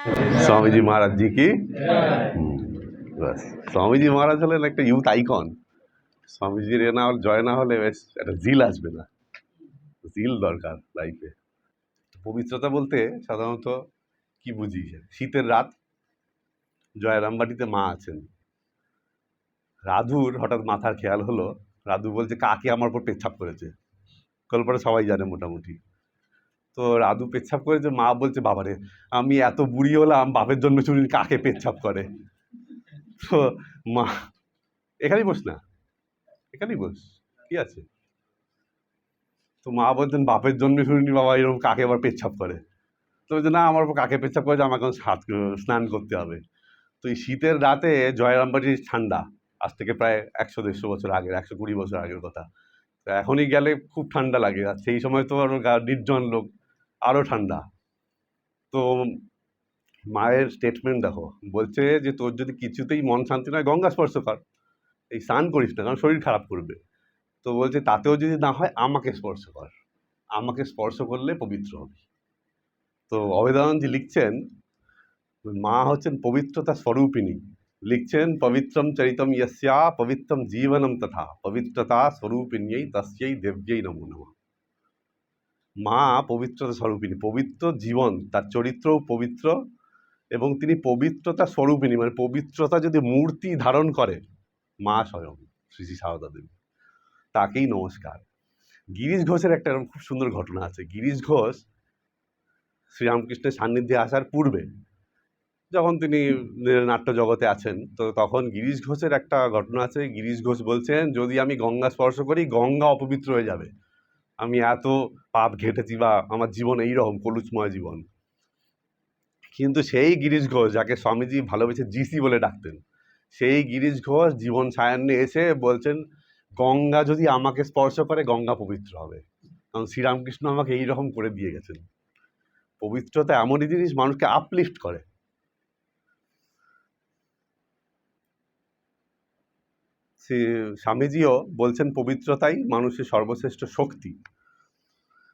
स्वामी जी महाराज जी की बस स्वामी जी महाराज হলেন একটা ইউথ আইকন। স্বামীজির এ না জয় না হলে বেশ একটা জিল আসবে না, জিল দরকার লাইফে। পবিত্রতা বলতে সাধারণত কি বুঝি? শীতের রাত, জয়রামবাটিতে মা আছেন, রাধুর হঠাৎ মাথার খেয়াল হলো, রাধু বলছে কাকে আমার উপর পেচ্ছাপ করেছে। গল্পটা সবাই জানে মোটামুটি। তো রাধু পেচ্ছাপ করেছে, মা বলছে বাবারে আমি এত বুড়ি হলাম, বাপের জন্য শুনি কাকে পেচ্ছাপ করে। তো মা, এখানেই বস না, এখানেই বস, কি আছে? তো মা বলছেন বাপের জন্য শুনিনি বাবা এরকম কাকে আবার পেচ্ছাপ করে। তো বলছে না আমার উপর কাকে পেচ্ছাপ করেছে, আমাকে স্নান করতে হবে। তো এই শীতের রাতে জয়রামবাটির ঠান্ডা, আজ থেকে প্রায় 100-150 বছর আগের, 120 বছর আগের কথা। তো এখনই গেলে খুব ঠান্ডা লাগে, আর সেই সময় তো আরো নির্জন লোক, আরো ঠান্ডা। তো মায়ের স্টেটমেন্ট দেখো, বলছে যে তোর যদি কিছুতেই মন শান্তি নয় গঙ্গা স্পর্শ কর, এই স্নান করিস না কারণ শরীর খারাপ করবে। তো বলছে তাতেও যদি না হয় আমাকে স্পর্শ কর, আমাকে স্পর্শ করলে পবিত্র হবে। তো অভেদানন্দজি লিখছেন মা হচ্ছেন পবিত্রতা স্বরূপিণী, লিখছেন পবিত্রম চরিতম ইয়স্যা পবিত্রম জীবনম তথা পবিত্রতা স্বরূপিণ্যই তস্যৈ দেব্যৈ নমো নমঃ। মা পবিত্রতা স্বরূপিণী, পবিত্র জীবন, তার চরিত্রও পবিত্র, এবং তিনি পবিত্রতা স্বরূপিণী, মানে পবিত্রতা যদি মূর্তি ধারণ করে মা স্বয়ং শ্রী শ্রী সারদা দেবী, তাকেই নমস্কার। গিরিশ ঘোষের একটা এরকম খুব সুন্দর ঘটনা আছে। গিরিশ ঘোষ শ্রীরামকৃষ্ণের সান্নিধ্যে আসার পূর্বে যখন তিনি নাট্য জগতে আছেন, তো তখন গিরিশ ঘোষের একটা ঘটনা আছে। গিরিশ ঘোষ বলছেন যদি আমি গঙ্গা স্পর্শ করি গঙ্গা অপবিত্র হয়ে যাবে, আমি এত পাপ ঘেটেছি বা আমার জীবন এইরকম কলুষময় জীবন। কিন্তু সেই গিরিশ ঘোষ যাকে স্বামীজি ভালোবেসে জিসি বলে ডাকতেন, সেই গিরিশ ঘোষ জীবন সায়ান্নে এসে বলছেন গঙ্গা যদি আমাকে স্পর্শ করে গঙ্গা পবিত্র হবে, কারণ শ্রীরামকৃষ্ণ আমাকে এইরকম করে দিয়ে গেছেন। পবিত্রতা এমনই জিনিস মানুষকে আপলিফট করে। স্বামীজিও বলছেন পবিত্রতাই মানুষের সর্বশ্রেষ্ঠ শক্তি।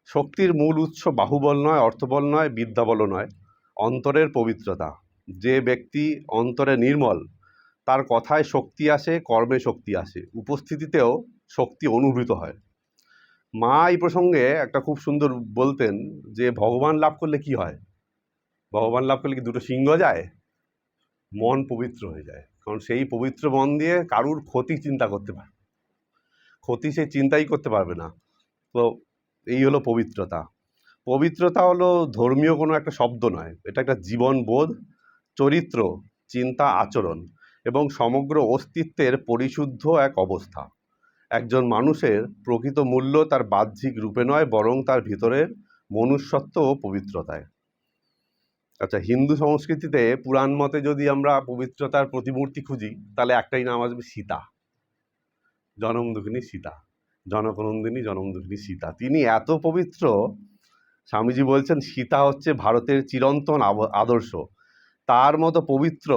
শক্তির মূল উৎস বাহুবল নয়, অর্থবল নয়, বিদ্যাবল নয়, অন্তরের পবিত্রতা। যে ব্যক্তি অন্তরে নির্মল, তার কথায় শক্তি আসে, কর্মে শক্তি আসে, উপস্থিতিতেও শক্তি অনুভূত হয়। মা এই প্রসঙ্গে একটা খুব সুন্দর বলতেন যে ভগবান লাভ করলে কি হয়? ভগবান লাভ করলে কি দুটো সিংহ যায়? মন পবিত্র হয়ে যায়, কারণ সেই পবিত্র মন দিয়ে কারুর ক্ষতি চিন্তা করতে পারে, ক্ষতি সে চিন্তাই করতে পারবে না। তো এই হলো পবিত্রতা। পবিত্রতা হলো ধর্মীয় কোনো একটা শব্দ নয়, এটা একটা জীবনবোধ, চরিত্র, চিন্তা, আচরণ এবং সমগ্র অস্তিত্বের পরিশুদ্ধ এক অবস্থা। একজন মানুষের প্রকৃত মূল্য তার বাহ্যিক রূপে নয়, বরং তার ভিতরের মনুষ্যত্ব ও পবিত্রতায়। আচ্ছা, হিন্দু সংস্কৃতিতে পুরাণ মতে যদি আমরা পবিত্রতার প্রতিমূর্তি খুঁজি, তাহলে একটাই নাম আসবে সীতা, জনমদুখিনী সীতা, জনকনন্দিনী জনমদুখিনী সীতা। তিনি এত পবিত্র, স্বামীজি বলছেন সীতা হচ্ছে ভারতের চিরন্তন আদর্শ। তার মতো পবিত্র,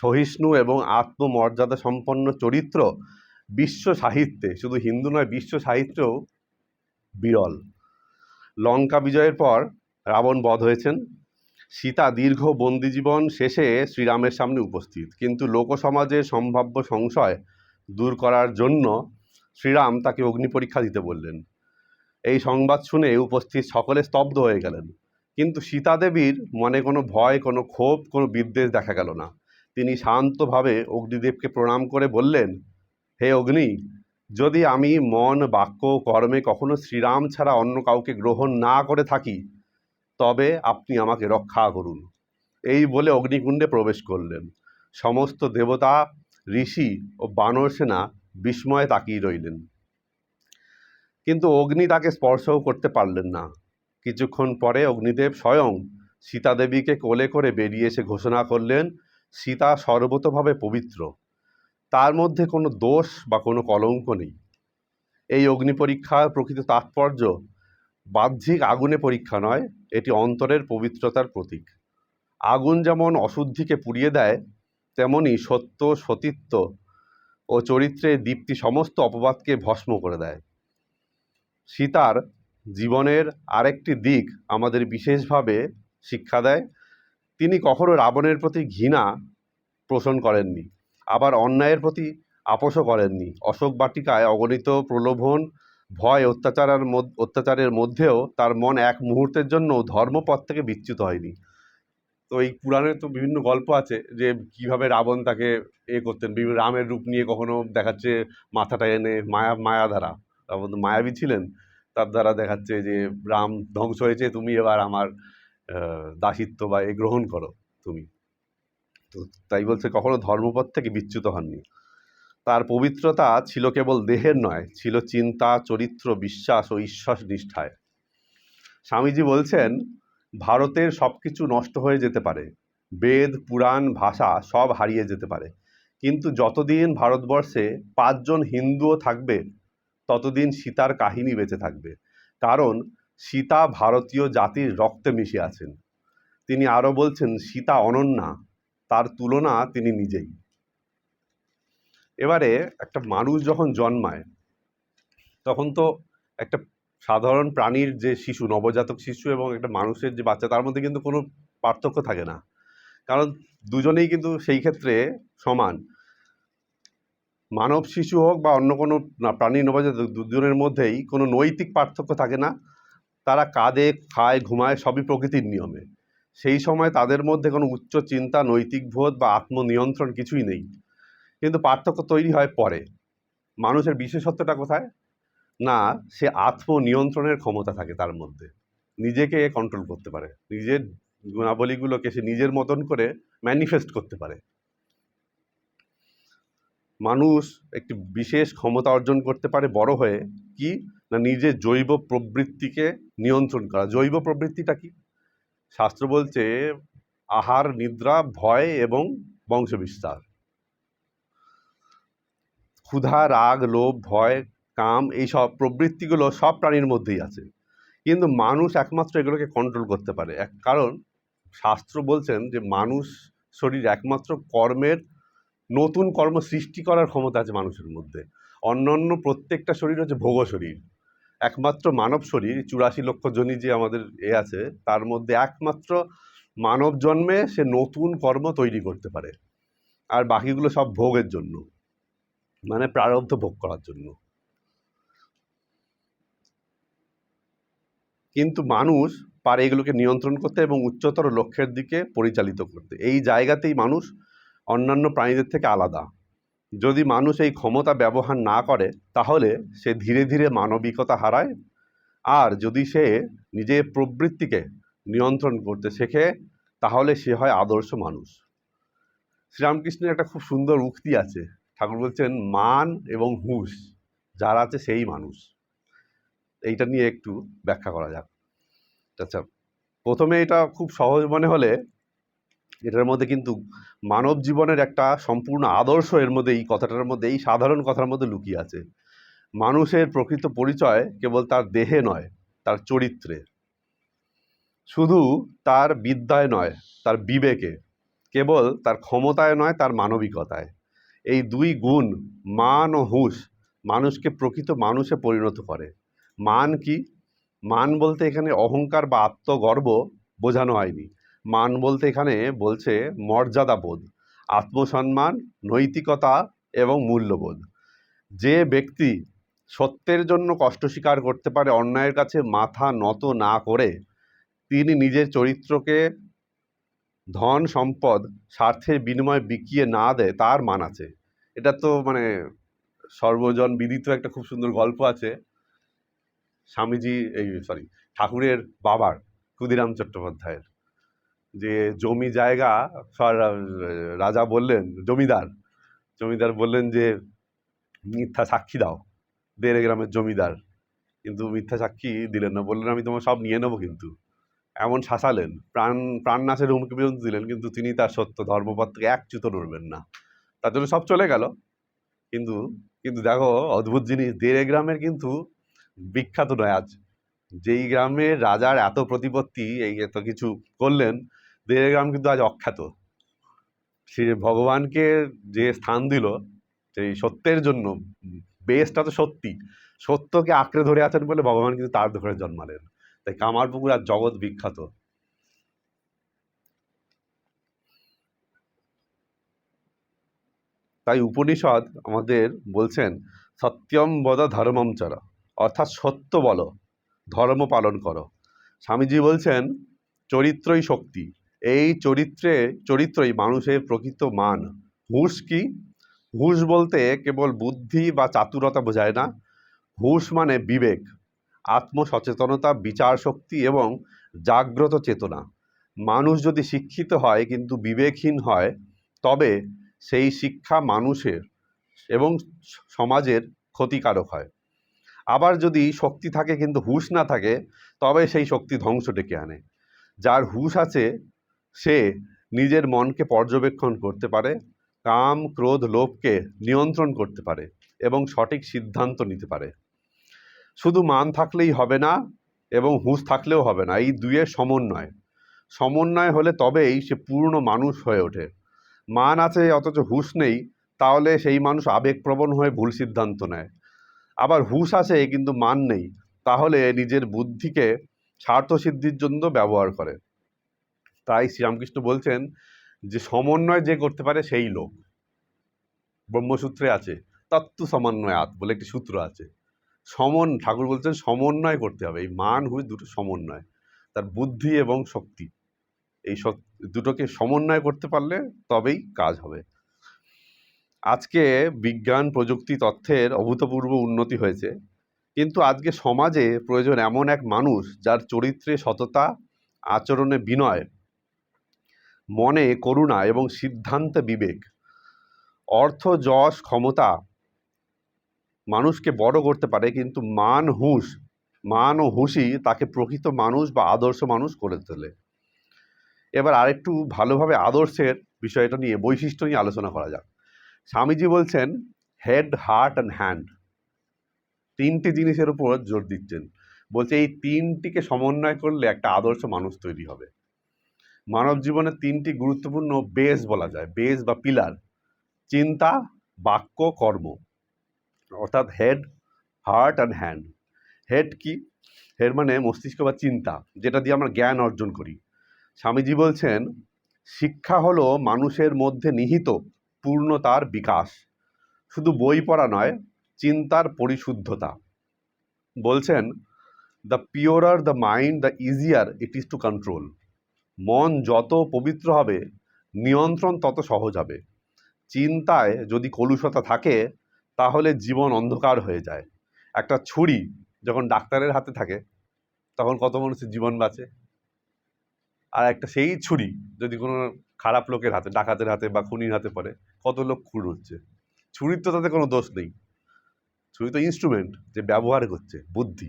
সহিষ্ণু এবং আত্মমর্যাদা সম্পন্ন চরিত্র বিশ্ব সাহিত্যে, শুধু হিন্দু নয় বিশ্ব সাহিত্যেও বিরল। লঙ্কা বিজয়ের পর রাবণ বধ হয়েছেন, সীতা দীর্ঘ বন্দিজীবন শেষে শ্রীরামের সামনে উপস্থিত, কিন্তু লোকসমাজের সম্ভাব্য সংশয় দূর করার জন্য শ্রীরাম তাকে অগ্নি পরীক্ষা দিতে বললেন। এই সংবাদ শুনে উপস্থিত সকলে স্তব্ধ হয়ে গেলেন, কিন্তু সীতা দেবীর মনে কোনো ভয়, কোনো ক্ষোভ, কোনো বিদ্বেষ দেখা গেল না। তিনি শান্তভাবে অগ্নিদেবকে প্রণাম করে বললেন, হে অগ্নি, যদি আমি মন, বাক্য, কর্মে কখনো শ্রীরাম ছাড়া অন্য কাউকে গ্রহণ না করে থাকি, তবে আপনি আমাকে রক্ষা করুন। এই বলে অগ্নিকুণ্ডে প্রবেশ করলেন। সমস্ত দেবতা, ঋষি ও বানর সেনা বিস্ময়ে তাকিয়ে রইলেন, কিন্তু অগ্নি তাকে স্পর্শও করতে পারলেন না। কিছুক্ষণ পরে অগ্নিদেব স্বয়ং সীতাদেবীকে কোলে করে বেরিয়ে এসে ঘোষণা করলেন সীতা সর্বতোভাবে পবিত্র, তার মধ্যে কোনো দোষ বা কোনো কলঙ্ক নেই। এই অগ্নি পরীক্ষার প্রকৃত তাৎপর্য বাহ্যিক আগুনে পরীক্ষা নয়, এটি অন্তরের পবিত্রতার প্রতীক। আগুন যেমন অশুদ্ধিকে পুড়িয়ে দেয়, তেমনি সত্য, সতীত্ব ও চরিত্রের দীপ্তি সমস্ত অপবাদকে ভস্ম করে দেয়। সীতার জীবনের আরেকটি দিক আমাদের বিশেষভাবে শিক্ষা দেয়। তিনি কখনো রাবণের প্রতি ঘৃণা পোষণ করেননি, আবার অন্যায়ের প্রতি আপোষও করেননি। অশোক বাটিকায় অগণিত প্রলোভন, ভয়, অত্যাচারের মধ্যেও তার মন এক মুহূর্তের জন্য ধর্মপথ থেকে বিচ্যুত হয়নি। তো এই পুরাণে তো বিভিন্ন গল্প আছে যে কিভাবে রাবণ তাকে করতেন, বিভিন্ন রামের রূপ নিয়ে কখনো দেখাচ্ছে মাথাটা এনে মায়া দ্বারা, রাবণ তো মায়াবী ছিলেন, তার দ্বারা দেখাচ্ছে যে রাম ধ্বংস হয়েছে, তুমি এবার আমার দাসিত্ব বা গ্রহণ করো তুমি। তো তাই বলছে কখনো ধর্মপথ থেকে বিচ্যুত হননি। তার পবিত্রতা ছিল কেবল দেহের নয়, ছিল চিন্তা, চরিত্র, বিশ্বাস ও ঈশ্বর নিষ্ঠায়। স্বামীজি বলছেন, ভারতের সব কিছু নষ্ট হয়ে যেতে পারে, বেদ, পুরাণ, ভাষা সব হারিয়ে যেতে পারে, কিন্তু যতদিন ভারতবর্ষে 5 জন হিন্দুও থাকবে ততদিন সীতার কাহিনী বেঁচে থাকবে, কারণ সীতা ভারতীয় জাতির রক্তে মিশে আছেন। তিনি আরও বলছেন, সীতা অনন্যা, তার তুলনা তিনি নিজেই। এবারে একটা মানুষ যখন জন্মায় তখন তো একটা সাধারণ প্রাণীর যে শিশু, নবজাতক শিশু এবং একটা মানুষের যে বাচ্চা, তার মধ্যে কিন্তু কোনো পার্থক্য থাকে না, কারণ দুজনেই কিন্তু সেই ক্ষেত্রে সমান। মানব শিশু হোক বা অন্য কোনো প্রাণী, নবজাতক, দুজনের মধ্যেই কোনো নৈতিক পার্থক্য থাকে না। তারা কাঁদে, খায়, ঘুমায়, সবই প্রকৃতির নিয়মে। সেই সময় তাদের মধ্যে কোনো উচ্চ চিন্তা, নৈতিক বোধ বা আত্মনিয়ন্ত্রণ কিছুই নেই। কিন্তু পার্থক্য তৈরি হয় পরে। মানুষের বিশেষত্বটা কোথায়? না, সে আত্মনিয়ন্ত্রণের ক্ষমতা থাকে তার মধ্যে, নিজেকে কন্ট্রোল করতে পারে, নিজের গুণাবলীগুলোকে সে নিজের মতন করে ম্যানিফেস্ট করতে পারে। মানুষ একটি বিশেষ ক্ষমতা অর্জন করতে পারে বড় হয়ে, কি না, নিজের জৈব প্রবৃত্তিকে নিয়ন্ত্রণ করা। জৈব প্রবৃত্তিটা কি? শাস্ত্র বলছে আহার, নিদ্রা, ভয় এবং বংশবিস্তার। ক্ষুধা, রাগ, লোভ, ভয়, কাম, এইসব প্রবৃত্তিগুলো সব প্রাণীর মধ্যেই আছে, কিন্তু মানুষ একমাত্র এগুলোকে কন্ট্রোল করতে পারে। কারণ শাস্ত্র বলছেন যে মানুষ শরীর একমাত্র কর্মের, নতুন কর্ম সৃষ্টি করার ক্ষমতা আছে মানুষের মধ্যে। অন্যান্য প্রত্যেকটা শরীর হচ্ছে ভোগ শরীর, একমাত্র মানব শরীর 84 লক্ষ জনই যে আমাদের আছে, তার মধ্যে একমাত্র মানব জন্মে সে নতুন কর্ম তৈরি করতে পারে, আর বাকিগুলো সব ভোগের জন্য, মানে প্রারব্ধ ভোগ করার জন্য। কিন্তু মানুষ পারে এগুলোকে নিয়ন্ত্রণ করতে এবং উচ্চতর লক্ষ্যের দিকে পরিচালিত করতে। এই জায়গাতেই মানুষ অন্যান্য প্রাণীদের থেকে আলাদা। যদি মানুষ এই ক্ষমতা ব্যবহার না করে তাহলে সে ধীরে ধীরে মানবিকতা হারায়, আর যদি সে নিজের প্রবৃত্তিকে নিয়ন্ত্রণ করতে শেখে তাহলে সে হয় আদর্শ মানুষ। শ্রীরামকৃষ্ণের একটা খুব সুন্দর উক্তি আছে, ঠাকুর বলছেন, মান এবং হুঁশ যার আছে সেই মানুষ। এইটা নিয়ে একটু ব্যাখ্যা করা যাক। আচ্ছা, প্রথমে এটা খুব সহজ মনে হলে এটার মধ্যে কিন্তু মানব জীবনের একটা সম্পূর্ণ আদর্শ এর মধ্যে, এই কথাটার মধ্যে, এই সাধারণ কথার মধ্যে লুকিয়ে আছে। মানুষের প্রকৃত পরিচয় কেবল তার দেহে নয়, তার চরিত্রে, শুধু তার বিদ্যায় নয়, তার বিবেকে, কেবল তার ক্ষমতায় নয়, তার মানবিকতায়। এই দুই গুণ, মান ও হুঁশ, মানুষকে প্রকৃত মানুষে পরিণত করে। মান কি? মান বলতে এখানে অহংকার বা আত্মগর্ব বোঝানো হয়নি। মান বলতে এখানে বলছে মর্যাদাবোধ, আত্মসম্মান, নৈতিকতা এবং মূল্যবোধ। যে ব্যক্তি সত্যের জন্য কষ্ট স্বীকার করতে পারে, অন্যায়ের কাছে মাথা নত না করে, তিনি নিজের চরিত্রকে ধন সম্পদ স্বার্থের বিনিময়ে বিকিয়ে না দেয়, তার মান আছে। এটা তো মানে সর্বজন বিদিত একটা খুব সুন্দর গল্প আছে স্বামীজি, ঠাকুরের বাবার, ক্ষুদিরাম চট্টোপাধ্যায়ের, যে জমি জায়গা রাজা বললেন, জমিদার বললেন যে মিথ্যা সাক্ষী দাও, 1.5 গ্রামের জমিদার, কিন্তু মিথ্যা সাক্ষী দিলেন না, বললেন আমি তোমার সব নিয়ে নেবো, কিন্তু এমন শাসালেন, প্রাণনাশের হুমকি পর্যন্ত দিলেন, কিন্তু তিনি তার সত্য ধর্মপথ থেকে এক চ্যুত নড়বেন না। তার জন্য সব চলে গেল। কিন্তু কিন্তু দেখো অদ্ভুত জিনিস, 1.5 গ্রামের কিন্তু বিখ্যাত নয় আজ। যেই গ্রামের রাজার এত প্রতিপত্তি, এই এত কিছু করলেন, 1.5 গ্রাম কিন্তু আজ অখ্যাত। সে ভগবানকে যে স্থান দিল সেই সত্যের জন্য, বেসটা তো সত্যি, সত্যকে আঁকড়ে ধরে আছেন বলে ভগবান কিন্তু তার ধরে জন্মালেন। তাই কামারপুকুর আর জগৎ বিখ্যাত। তাই উপনিষদ আমাদের বলছেন সত্যম বদ ধর্মম চর, অর্থাৎ সত্য বলো, ধর্ম পালন করো। স্বামীজি বলছেন চরিত্রই শক্তি। এই চরিত্রই মানুষের প্রকৃত মান। হুঁশ কি? হুঁশ বলতে কেবল বুদ্ধি বা চাতুরতা বোঝায় না। হুঁশ মানে বিবেক, আত্মসচেতনতা, বিচার শক্তি এবং জাগ্রত চেতনা। মানুষ যদি শিক্ষিত হয় কিন্তু বিবেকহীন হয়, তবে সেই শিক্ষা মানুষের এবং সমাজের ক্ষতিকারক হয়। আবার যদি শক্তি থাকে কিন্তু হুঁশ না থাকে, তবে সেই শক্তি ধ্বংস ডেকে আনে। যার হুঁশ আছে সে নিজের মনকে পর্যবেক্ষণ করতে পারে, কাম ক্রোধ লোভকে নিয়ন্ত্রণ করতে পারে এবং সঠিক সিদ্ধান্ত নিতে পারে। শুধু মান থাকলেই হবে না এবং হুঁশ থাকলেও হবে না, এই দুইয়ের সমন্বয় হলে তবেই সে পূর্ণ মানুষ হয়ে ওঠে। মান আছে অথচ হুঁশ নেই, তাহলে সেই মানুষ আবেগপ্রবণ হয়ে ভুল সিদ্ধান্ত নেয়। আবার হুঁশ আছে কিন্তু মান নেই, তাহলে নিজের বুদ্ধিকে স্বার্থসিদ্ধির জন্য ব্যবহার করে। তাই শ্রীরামকৃষ্ণ বলছেন যে সমন্বয় যে করতে পারে সেই লোক। ব্রহ্মসূত্রে আছে তত্ত্ব সমন্বয়াৎ বলে একটি সূত্র আছে। ঠাকুর বলছেন সমন্বয় করতে হবে, এই মান হুঁশ দুটো সমন্বয়, তার বুদ্ধি এবং শক্তি, এই দুটোকে সমন্বয় করতে পারলে তবেই কাজ হবে। আজকে বিজ্ঞান প্রযুক্তি তথ্যের অভূতপূর্ব উন্নতি হয়েছে, কিন্তু আজকে সমাজে প্রয়োজন এমন এক মানুষ যার চরিত্রে সততা, আচরণে বিনয়, মনে করুণা এবং সিদ্ধান্তে বিবেক। অর্থ, যশ, ক্ষমতা মানুষকে বড় করতে পারে, কিন্তু মান ও হুঁশই তাকে প্রকৃত মানুষ বা আদর্শ মানুষ করে তোলে। এবার আরেকটু ভালোভাবে আদর্শের বিষয়টা নিয়ে, বৈশিষ্ট্য নিয়ে আলোচনা করা যাক। স্বামীজি বলছেন হেড, হার্ট অ্যান্ড হ্যান্ড, তিনটি জিনিসের উপর জোর দিচ্ছেন। বলছে এই তিনটিকে সমন্বয় করলে একটা আদর্শ মানুষ তৈরি হবে। মানব জীবনের তিনটি গুরুত্বপূর্ণ বেস বলা যায়, বেস বা পিলার: চিন্তা, বাক্য, কর্ম, অর্থাৎ head, heart and hand. Head কি? হেড মানে মস্তিষ্ক বা চিন্তা, যেটা দিয়ে আমরা জ্ঞান অর্জন করি। স্বামীজি বলছেন শিক্ষা হলো মানুষের মধ্যে নিহিত পূর্ণতার বিকাশ, শুধু বই পড়া নয়, চিন্তার পরিশুদ্ধতা। বলছেন the purer the mind, the easier it is to control. মন যত পবিত্র হবে, নিয়ন্ত্রণ তত সহজ হবে। চিন্তায় যদি কলুষতা থাকে, তাহলে জীবন অন্ধকার হয়ে যায়। একটা ছুরি যখন ডাক্তারের হাতে থাকে, তখন কত মানুষের জীবন বাঁচে। আর একটা সেই ছুরি যদি কোনো খারাপ লোকের হাতে, ডাকাতের হাতে বা খুনির হাতে পড়ে, কত লোক খুন হচ্ছে। ছুরির তো তাতে কোনো দোষ নেই, ছুরি তো ইনস্ট্রুমেন্ট যে ব্যবহার করছে, বুদ্ধি।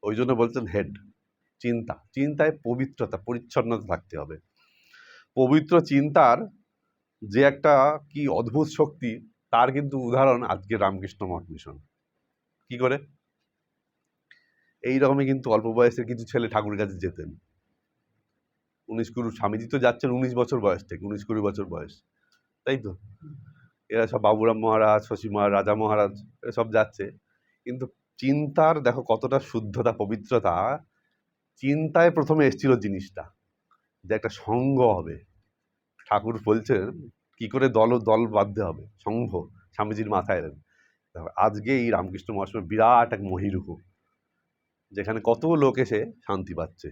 ওই জন্য বলছেন হেড, চিন্তায় পবিত্রতা, পরিচ্ছন্নতা থাকতে হবে। পবিত্র চিন্তার যে একটা কি অদ্ভুত শক্তি, তার কিন্তু উদাহরণ আজকে রামকৃষ্ণ মঠ মিশন। কি করে? এইরকমই কিন্তু অল্প বয়সের কিছু ছেলে ঠাকুরের কাছে যেতেন। 19-20, স্বামীজি তো যাচ্ছেন 19 বছর বয়স থেকে, 19-20 বছর বয়স, তাই তো? এরা সব বাবুরাম মহারাজ, শশী মহারাজ, রাজা মহারাজ, এরা সব যাচ্ছে। কিন্তু চিন্তার দেখো কতটা শুদ্ধতা, পবিত্রতা। চিন্তায় প্রথমে এসেছিল জিনিসটা যে একটা সংঘ হবে। ঠাকুর বলছেন কি করে দল বাঁধতে হবে, সংঘ স্বামীজির মাথায় এলেন। আজকে এই রামকৃষ্ণ মহাসভায় বিরাট এক মহিরুহ, যেখানে কত লোক এসে শান্তি পাচ্ছে,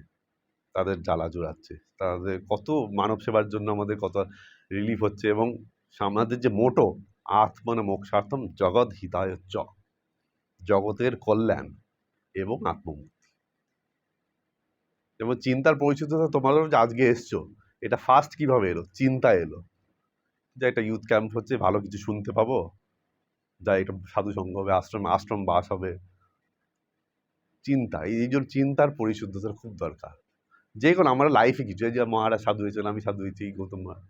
তাদের জ্বালা জোড়াচ্ছে, তাদের কত মানব সেবার জন্য আমাদের কত রিলিফ হচ্ছে। এবং আমাদের যে মোটো আত্মন মোক্ষার্থম জগৎ হিতায়চ, জগতের কল্যাণ এবং আত্মমুক্তি। যেমন চিন্তার পরিশুদ্ধতা, তোমাদের যে আজকে এসছো, এটা ফার্স্ট কিভাবে এলো? চিন্তা এলো যে একটা ইউথ ক্যাম্প হচ্ছে, ভালো কিছু শুনতে পাবো, যা একটা সাধু সঙ্গ হবে, আশ্রম বাস হবে। চিন্তা, এই জন্য চিন্তার পরিশুদ্ধতার খুব দরকার। যে কোনো আমরা লাইফে কিছু, এই যে মহারাজ সাধু হয়েছেন, আমি সাধু হয়েছি, গৌতম মহারাজ,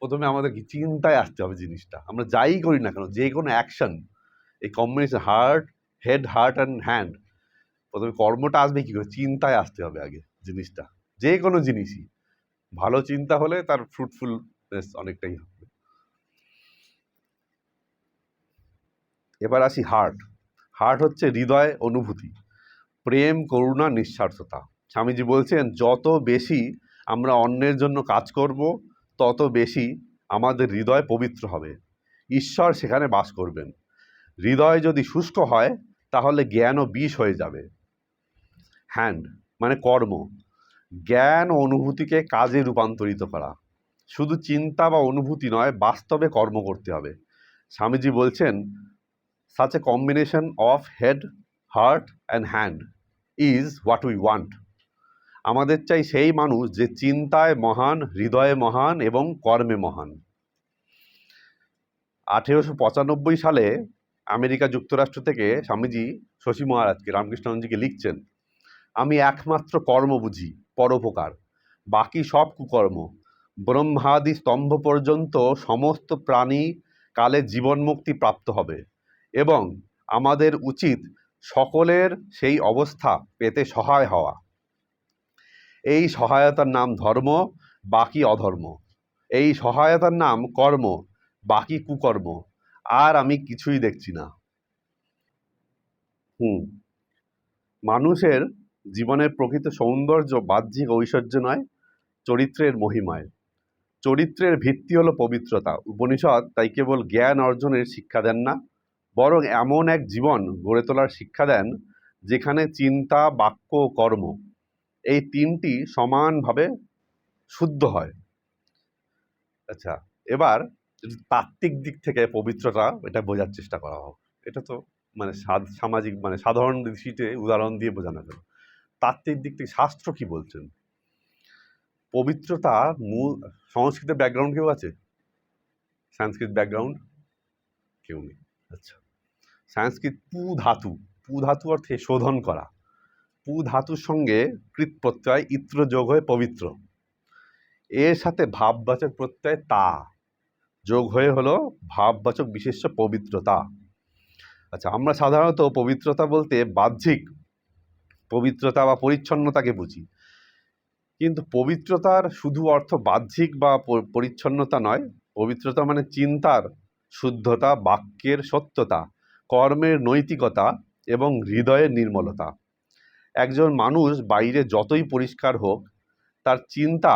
প্রথমে আমাদের কি চিন্তায় আসতে হবে জিনিসটা। আমরা যাই করি না কেন, যে কোনো অ্যাকশন, এই combination head, heart and hand, প্রথমে কর্মটা আসবে কি করে? চিন্তায় আসতে হবে আগে জিনিসটা। যে কোনো জিনিসই ভালো চিন্তা হলে তার ফ্রুটফুলনেস অনেকটাই হবে। এবার আসি হার্ট হচ্ছে হৃদয়, অনুভূতি, প্রেম, করুণা, নিঃস্বার্থতা। স্বামীজি বলছেন যত বেশি আমরা অন্যের জন্য কাজ করব, তত বেশি আমাদের হৃদয় পবিত্র হবে। ঈশ্বর সেখানে বাস করবেন। হৃদয় যদি শুষ্ক হয় তাহলে জ্ঞানও বিষ হয়ে যাবে। হ্যান্ড মানে কর্ম, জ্ঞান ও অনুভূতিকে কাজে রূপান্তরিত করা। শুধু চিন্তা বা অনুভূতি নয়, বাস্তবে কর্ম করতে হবে। স্বামীজি বলছেন, such a combination of head, heart and hand is what we want. আমাদের চাই সেই মানুষ যে চিন্তায় মহান, হৃদয়ে মহান এবং কর্মে মহান। 1895 সালে আমেরিকা যুক্তরাষ্ট্র থেকে স্বামীজি শশী মহারাজকে, রামকৃষ্ণজি লিখছেন, আমি একমাত্র কর্ম বুঝি, পরোপকার, বাকি সব কুকর্ম। ব্রহ্মাদি স্তম্ভ পর্যন্ত সমস্ত প্রাণী কালে জীবনমুক্তি প্রাপ্ত হবে এবং আমাদের উচিত সকলের সেই অবস্থা পেতে সহায় হওয়া। এই সহায়তার নাম ধর্ম, বাকি অধর্ম। এই সহায়তার নাম কর্ম, বাকি কুকর্ম। আর আমি কিছুই দেখছি না। মানুষের জীবনের প্রকৃত সৌন্দর্য বাহ্যিক ঐশ্বর্য নয়, চরিত্রের মহিমায়। চরিত্রের ভিত্তি হলো পবিত্রতা। উপনিষদ তাই কেবল জ্ঞান অর্জনের শিক্ষা দেন না, বরং এমন এক জীবন গড়ে তোলার শিক্ষা দেন যেখানে চিন্তা, বাক্য ও কর্ম এই তিনটি সমানভাবে শুদ্ধ হয়। আচ্ছা, এবার তাত্ত্বিক দিক থেকে পবিত্রতা এটা বোঝার চেষ্টা করা হোক। এটা তো মানে সামাজিক মানে সাধারণ দৃষ্টিতে উদাহরণ দিয়ে বোঝানো গেল। তাত্ত্বিক দিক থেকে শাস্ত্র কি বলছেন? পবিত্রতা মূল সংস্কৃতের ব্যাকগ্রাউন্ড কেউ আছে? সংস্কৃত ব্যাকগ্রাউন্ড কেউ নেই। আচ্ছা, সংস্কৃত পু ধাতু অর্থে শোধন করা। পু ধাতুর সঙ্গে কৃত প্রত্যয় ইত্র যোগ হয়ে পবিত্র। এর সাথে ভাববাচক প্রত্যয় তা যোগ হয়ে হলো ভাববাচক বিশেষ্য পবিত্রতা। আচ্ছা, আমরা সাধারণত পবিত্রতা বলতে বাহ্যিক পবিত্রতা বা পরিচ্ছন্নতাকে বুঝি, কিন্তু পবিত্রতার শুধু অর্থ বাহ্যিক বা পরিচ্ছন্নতা নয়। পবিত্রতা মানে চিন্তার শুদ্ধতা, বাক্যের সত্যতা, কর্মের নৈতিকতা এবং হৃদয়ের নির্মলতা। একজন মানুষ বাইরে যতই পরিষ্কার হোক, তার চিন্তা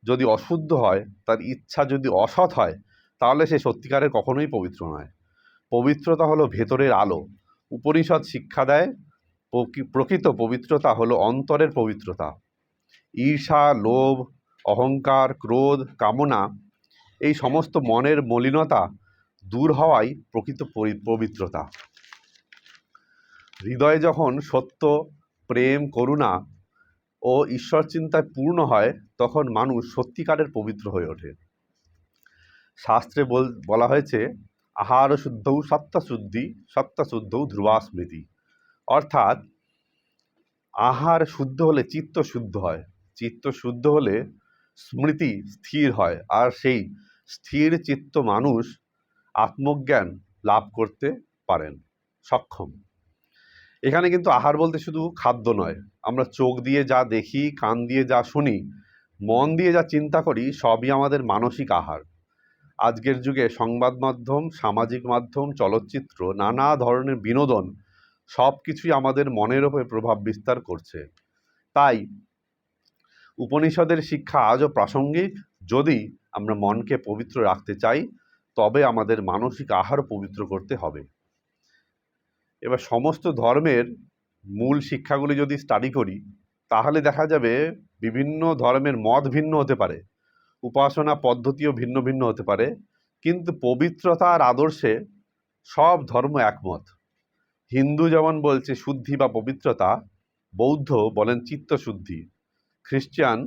যদি অশুদ্ধ হয়, তার ইচ্ছা যদি অসৎ হয়, তাহলে সে সত্যিকারের কখনোই পবিত্র নয়। পবিত্রতা হলো ভেতরের আলো। উপনিষদ শিক্ষা দেয় প্রকৃত পবিত্রতা হলো অন্তরের পবিত্রতা। ঈর্ষা, লোভ, অহংকার, ক্রোধ, কামনা এই সমস্ত মনের মলিনতা দূর হওয়াই প্রকৃত পবিত্রতা। হৃদয়ে যখন সত্য, প্রেম, করুণা ও ঈশ্বর চিন্তায় পূর্ণ হয়, তখন মানুষ সত্যিকারের পবিত্র হয়ে ওঠে। শাস্ত্রে বলা হয়েছে, আহার শুদ্ধৌ সত্তাশুদ্ধৌ ধ্রুবা স্মৃতি। অর্থাৎ আহার শুদ্ধ হলে চিত্ত শুদ্ধ হয়, চিত্ত শুদ্ধ হলে স্মৃতি স্থির হয়, আর সেই স্থির চিত্ত মানুষ আত্মজ্ঞান লাভ করতে পারেন, সক্ষম। এখানে কিন্তু আহার বলতে শুধু খাদ্য নয়। আমরা চোখ দিয়ে যা দেখি, কান দিয়ে যা শুনি, মন দিয়ে যা চিন্তা করি, সবই আমাদের মানসিক আহার। আজকের যুগে সংবাদ মাধ্যম, সামাজিক মাধ্যম, চলচ্চিত্র, নানা ধরনের বিনোদন সব কিছুই আমাদের মনের ওপর প্রভাব বিস্তার করছে। তাই উপনিষদের শিক্ষা আজও প্রাসঙ্গিক। যদি আমরা মনকে পবিত্র রাখতে চাই, তবে আমাদের মানসিক আহার পবিত্র করতে হবে। এবার সমস্ত ধর্মের মূল শিক্ষাগুলি যদি স্টাডি করি, তাহলে দেখা যাবে বিভিন্ন ধর্মের মত ভিন্ন হতে পারে, উপাসনা পদ্ধতিও ভিন্ন ভিন্ন হতে পারে, কিন্তু পবিত্রতার আদর্শে সব ধর্ম একমত। হিন্দু যেমন বলছে শুদ্ধি বা পবিত্রতা, বৌদ্ধ বলেন চিত্তশুদ্ধি, খ্রিস্টান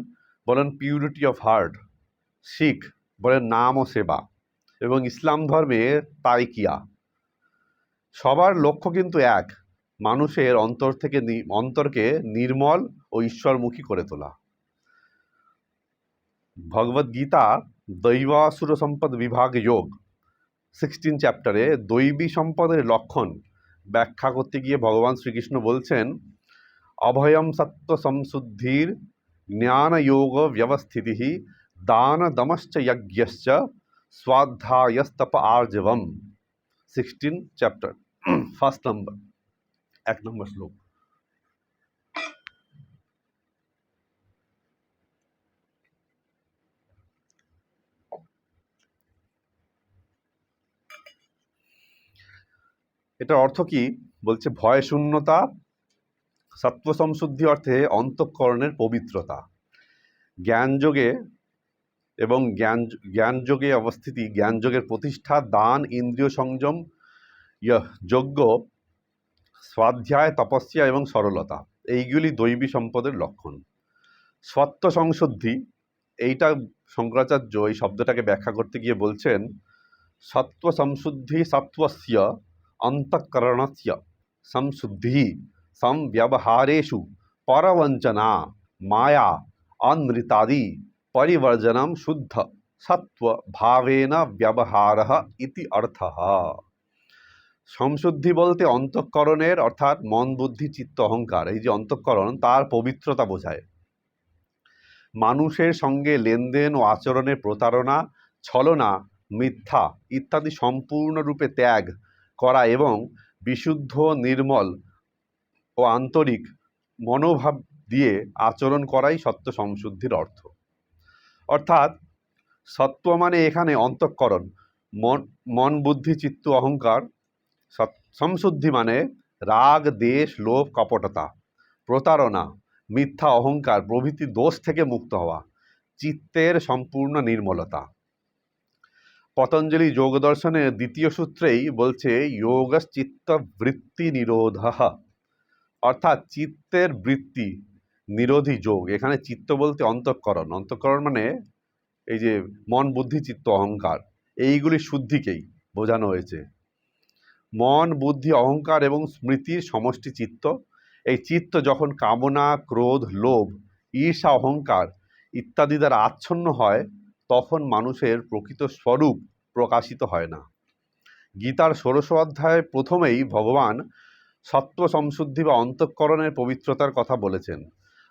বলেন পিউরিটি অফ হার্ট, শিখ বলেন নাম ও সেবা, এবং ইসলাম ধর্মে তাইকিয়া। সবার লক্ষ্য কিন্তু এক, মানুষের অন্তরকে নির্মল ও ঈশ্বরমুখী করে তোলা। ভগবদ গীতা দৈবাসুর সম্পদ বিভাগ যোগ 16 চ্যাপ্টারে দৈবী সম্পদের লক্ষণ ব্যাখ্যা করতে গিয়ে ভগবান শ্রীকৃষ্ণ বলছেন, অভয়ম সত্ত্ব সংশুদ্ধির জ্ঞান যোগ ব্যবস্থিতি দান দমশ্চ যজ্ঞশ্চ স্বাধ্যায়স্তপ আর্জবম। 16 চ্যাপ্টার, ফার্স্ট নম্বর, 1 নম্বর শ্লোক। এটার অর্থ কি? বলছে ভয় শূন্যতা, সত্ত্ব সংশুদ্ধি অর্থে অন্তঃকরণের পবিত্রতা, জ্ঞানযোগে এবং জ্ঞানযোগে অবস্থিতি, জ্ঞানযোগের প্রতিষ্ঠা, দান, ইন্দ্রিয় সংযম, যজ্ঞ, স্বাধ্যায়, তপস্যা এবং সরলতা, এইগুলি দৈবী সম্পদের লক্ষণ। সত্ত্ব সংশুদ্ধি, এইটা শঙ্করাচার্য এই শব্দটাকে ব্যাখ্যা করতে গিয়ে বলছেন সত্ত্ব সংশুদ্ধি সত্ত্বস্য অন্তঃকরণস্য সংশুদ্ধি সংব্যবহারেষু পরবঞ্চনা মায়া অনৃতাদি পরিবর্জনম শুদ্ধ সত্ত্ব ভাবেন ব্যবহারঃ ইতি অর্থঃ। সংশুদ্ধি বলতে অন্তঃকরণের অর্থাৎ মন বুদ্ধি চিত্ত অহংকার, এই যে অন্তঃকরণ তার পবিত্রতা বোঝায়। মানুষের সঙ্গে লেনদেন ও আচরণের প্রতারণা, ছলনা, মিথ্যা ইত্যাদি সম্পূর্ণরূপে ত্যাগ করা এবং বিশুদ্ধ, নির্মল ও আন্তরিক মনোভাব দিয়ে আচরণ করাই সত্ত্ব সংশুদ্ধির অর্থ। অর্থাৎ সত্ত্ব মানে এখানে অন্তঃকরণ, মন বুদ্ধি চিত্ত অহংকার। সংশুদ্ধি মানে রাগ, দ্বেষ, লোভ, কপটতা, প্রতারণা, মিথ্যা, অহংকার প্রভৃতি দোষ থেকে মুক্ত হওয়া, চিত্তের সম্পূর্ণ নির্মলতা। পতঞ্জলি যোগ দর্শনের দ্বিতীয় সূত্রেই বলছে যোগশ্চিত্ত বৃত্তি নিরোধ, অর্থাৎ চিত্তের বৃত্তি নিরোধী যোগ। এখানে চিত্ত বলতে অন্তঃকরণ, অন্তঃকরণ মানে এই যে মন বুদ্ধি চিত্ত অহংকার, এইগুলি শুদ্ধিকেই বোঝানো হয়েছে। মন বুদ্ধি অহংকার এবং স্মৃতির সমষ্টি চিত্ত। এই চিত্ত যখন কামনা, ক্রোধ, লোভ, ঈর্ষা, অহংকার ইত্যাদি দ্বারা আচ্ছন্ন হয় তখন মানুষের প্রকৃত স্বরূপ প্রকাশিত হয় না। গীতার ১৬ অধ্যায় প্রথমেই ভগবান সত্ত্ব সংশুদ্ধি বা অন্তঃকরণের পবিত্রতার কথা বলেছেন।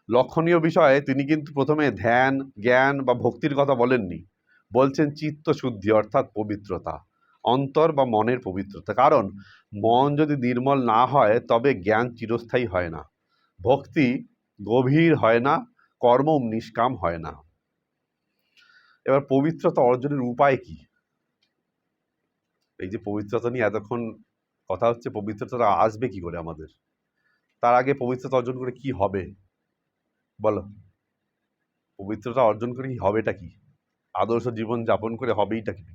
লক্ষণীয় বিষয়ে তিনি কিন্তু প্রথমে ধ্যান, জ্ঞান বা ভক্তির কথা বলেননি, বলছেন চিত্ত শুদ্ধি অর্থাৎ পবিত্রতা, অন্তর বা মনের পবিত্রতা। কারণ মন যদি নির্মল না হয় তবে জ্ঞান চিরস্থায়ী হয় না, ভক্তি গভীর হয় না, কর্ম নিষ্কাম হয় না। এবার পবিত্রতা অর্জনের উপায় কি? এই যে পবিত্রতা নিয়ে এতক্ষণ কথা হচ্ছে, পবিত্রতা আসবে কি করে আমাদের? তার আগে পবিত্রতা অর্জন করে কি হবে বলো? পবিত্রতা অর্জন করে কি হবেটা কি? আদর্শ জীবন যাপন করে হবেইটা কি?